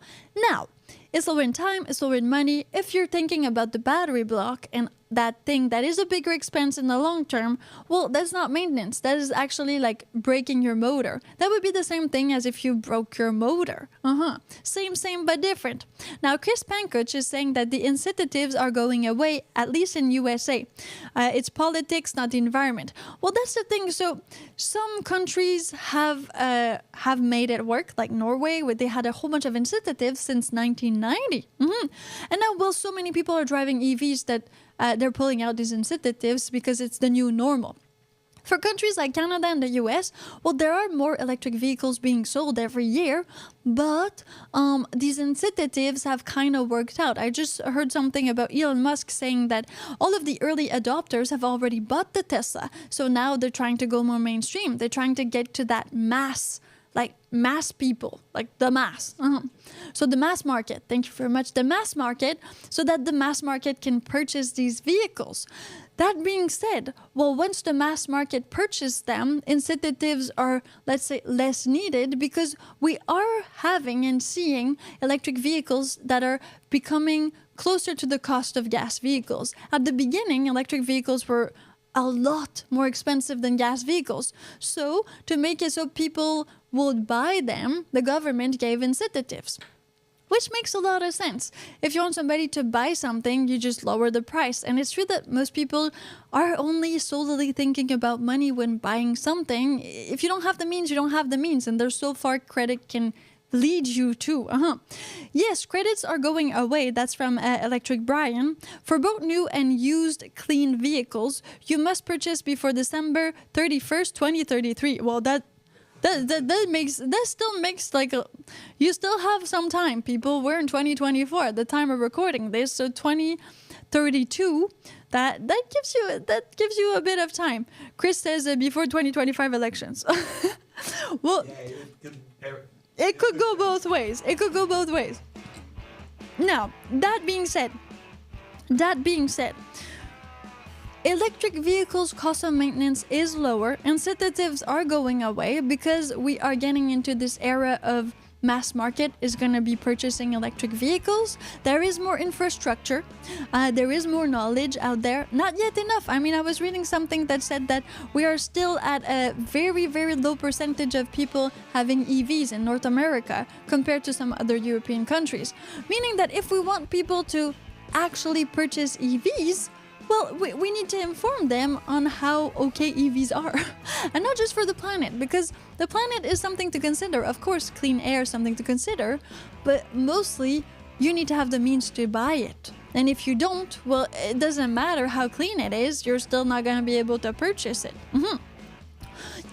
[SPEAKER 1] Now, it's lower in time, it's lower in money. If you're thinking about the battery block and that thing that is a bigger expense in the long term, well, that's not maintenance. That is actually like breaking your motor. That would be the same thing as if you broke your motor. Same, but different. Now, Chris Pankoch is saying that the incentives are going away, at least in USA. It's politics, not the environment. Well, that's the thing. So some countries have made it work, like Norway, where they had a whole bunch of incentives since 1990. And now, well, so many people are driving EVs that they're pulling out these incentives because it's the new normal. For countries like Canada and the US, well, there are more electric vehicles being sold every year, but these incentives have kind of worked out. I just heard something about Elon Musk saying that all of the early adopters have already bought the Tesla, so now they're trying to go more mainstream. They're trying to get to that mass people, like the mass. So the mass market, thank you very much, the mass market, so that the mass market can purchase these vehicles. That being said, well, once the mass market purchases them, incentives are, let's say, less needed, because we are having and seeing electric vehicles that are becoming closer to the cost of gas vehicles. At the beginning, electric vehicles were a lot more expensive than gas vehicles. So to make it so people would buy them, the government gave incentives, which makes a lot of sense. If you want somebody to buy something, you just lower the price. And it's true that most people are only solely thinking about money when buying something. If you don't have the means, you don't have the means. And there's so far credit can lead you to. Yes, credits are going away. That's from Electric Brian. For both new and used clean vehicles, you must purchase before December 31st, 2033. Well, that still makes like you still have some time, people. We're in 2024 at the time of recording this, so 2032. That gives you a bit of time. Chris says before 2025 elections. Well, yeah, it could go both ways. Now, that being said, electric vehicles' cost of maintenance is lower. Incentives are going away because we are getting into this era of mass market is going to be purchasing electric vehicles. There is more infrastructure. There is more knowledge out there. Not yet enough. I mean, I was reading something that said that we are still at a very, very low percentage of people having EVs in North America compared to some other European countries. Meaning that if we want people to actually purchase EVs, well, we need to inform them on how okay EVs are. And not just for the planet, because the planet is something to consider. Of course, clean air is something to consider, but mostly you need to have the means to buy it. And if you don't, well, it doesn't matter how clean it is, you're still not going to be able to purchase it.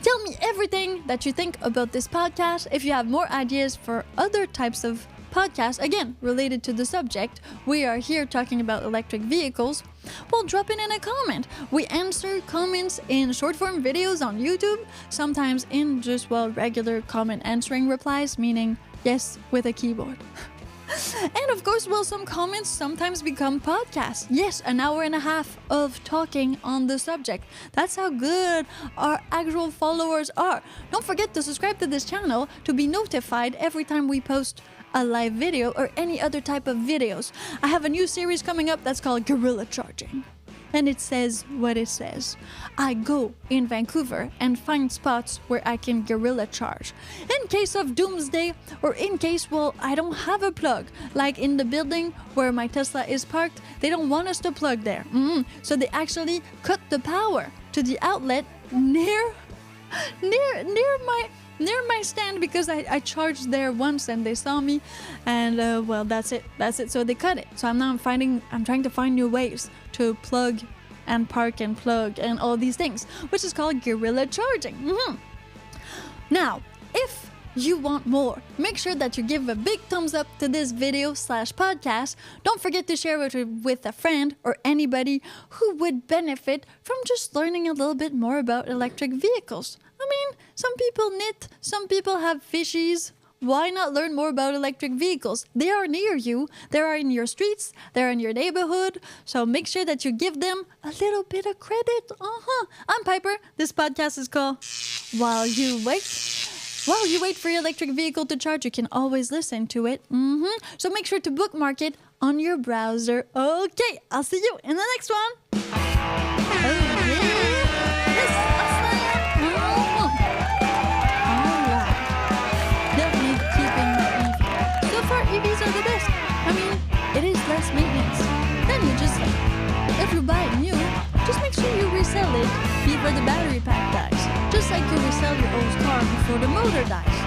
[SPEAKER 1] Tell me everything that you think about this podcast. If you have more ideas for other types of podcasts, again, related to the subject, we are here talking about electric vehicles, well, drop it in a comment. We answer comments in short form videos on YouTube, sometimes in just, well, regular comment answering replies, meaning yes, with a keyboard. And of course, well, some comments sometimes become podcasts. Yes, an hour and a half of talking on the subject. That's how good our actual followers are. Don't forget to subscribe to this channel to be notified every time we post a live video or any other type of videos. I have a new series coming up that's called Guerrilla Charging. And it says what it says. I go in Vancouver and find spots where I can guerrilla charge. In case of doomsday, or in case, well, I don't have a plug. Like in the building where my Tesla is parked, they don't want us to plug there. So they actually cut the power to the outlet near near my stand because I charged there once and they saw me, and well, that's it. So they cut it. So I'm trying to find new ways to plug and park and plug and all these things, which is called guerrilla charging. Now, if you want more, make sure that you give a big thumbs up to this video/podcast. Don't forget to share it with a friend or anybody who would benefit from just learning a little bit more about electric vehicles. I mean, some people knit, some people have fishies. Why not learn more about electric vehicles? They are near you, they are in your streets, they're in your neighborhood, so make sure that you give them a little bit of credit. I'm Piper. This podcast is called While You Wait. While you wait for your electric vehicle to charge, you can always listen to it. So make sure to bookmark it on your browser. Okay, I'll see you in the next one. EVs are the best. I mean, it is less maintenance. Then if you buy it new, just make sure you resell it before the battery pack dies. Just like you resell your old car before the motor dies.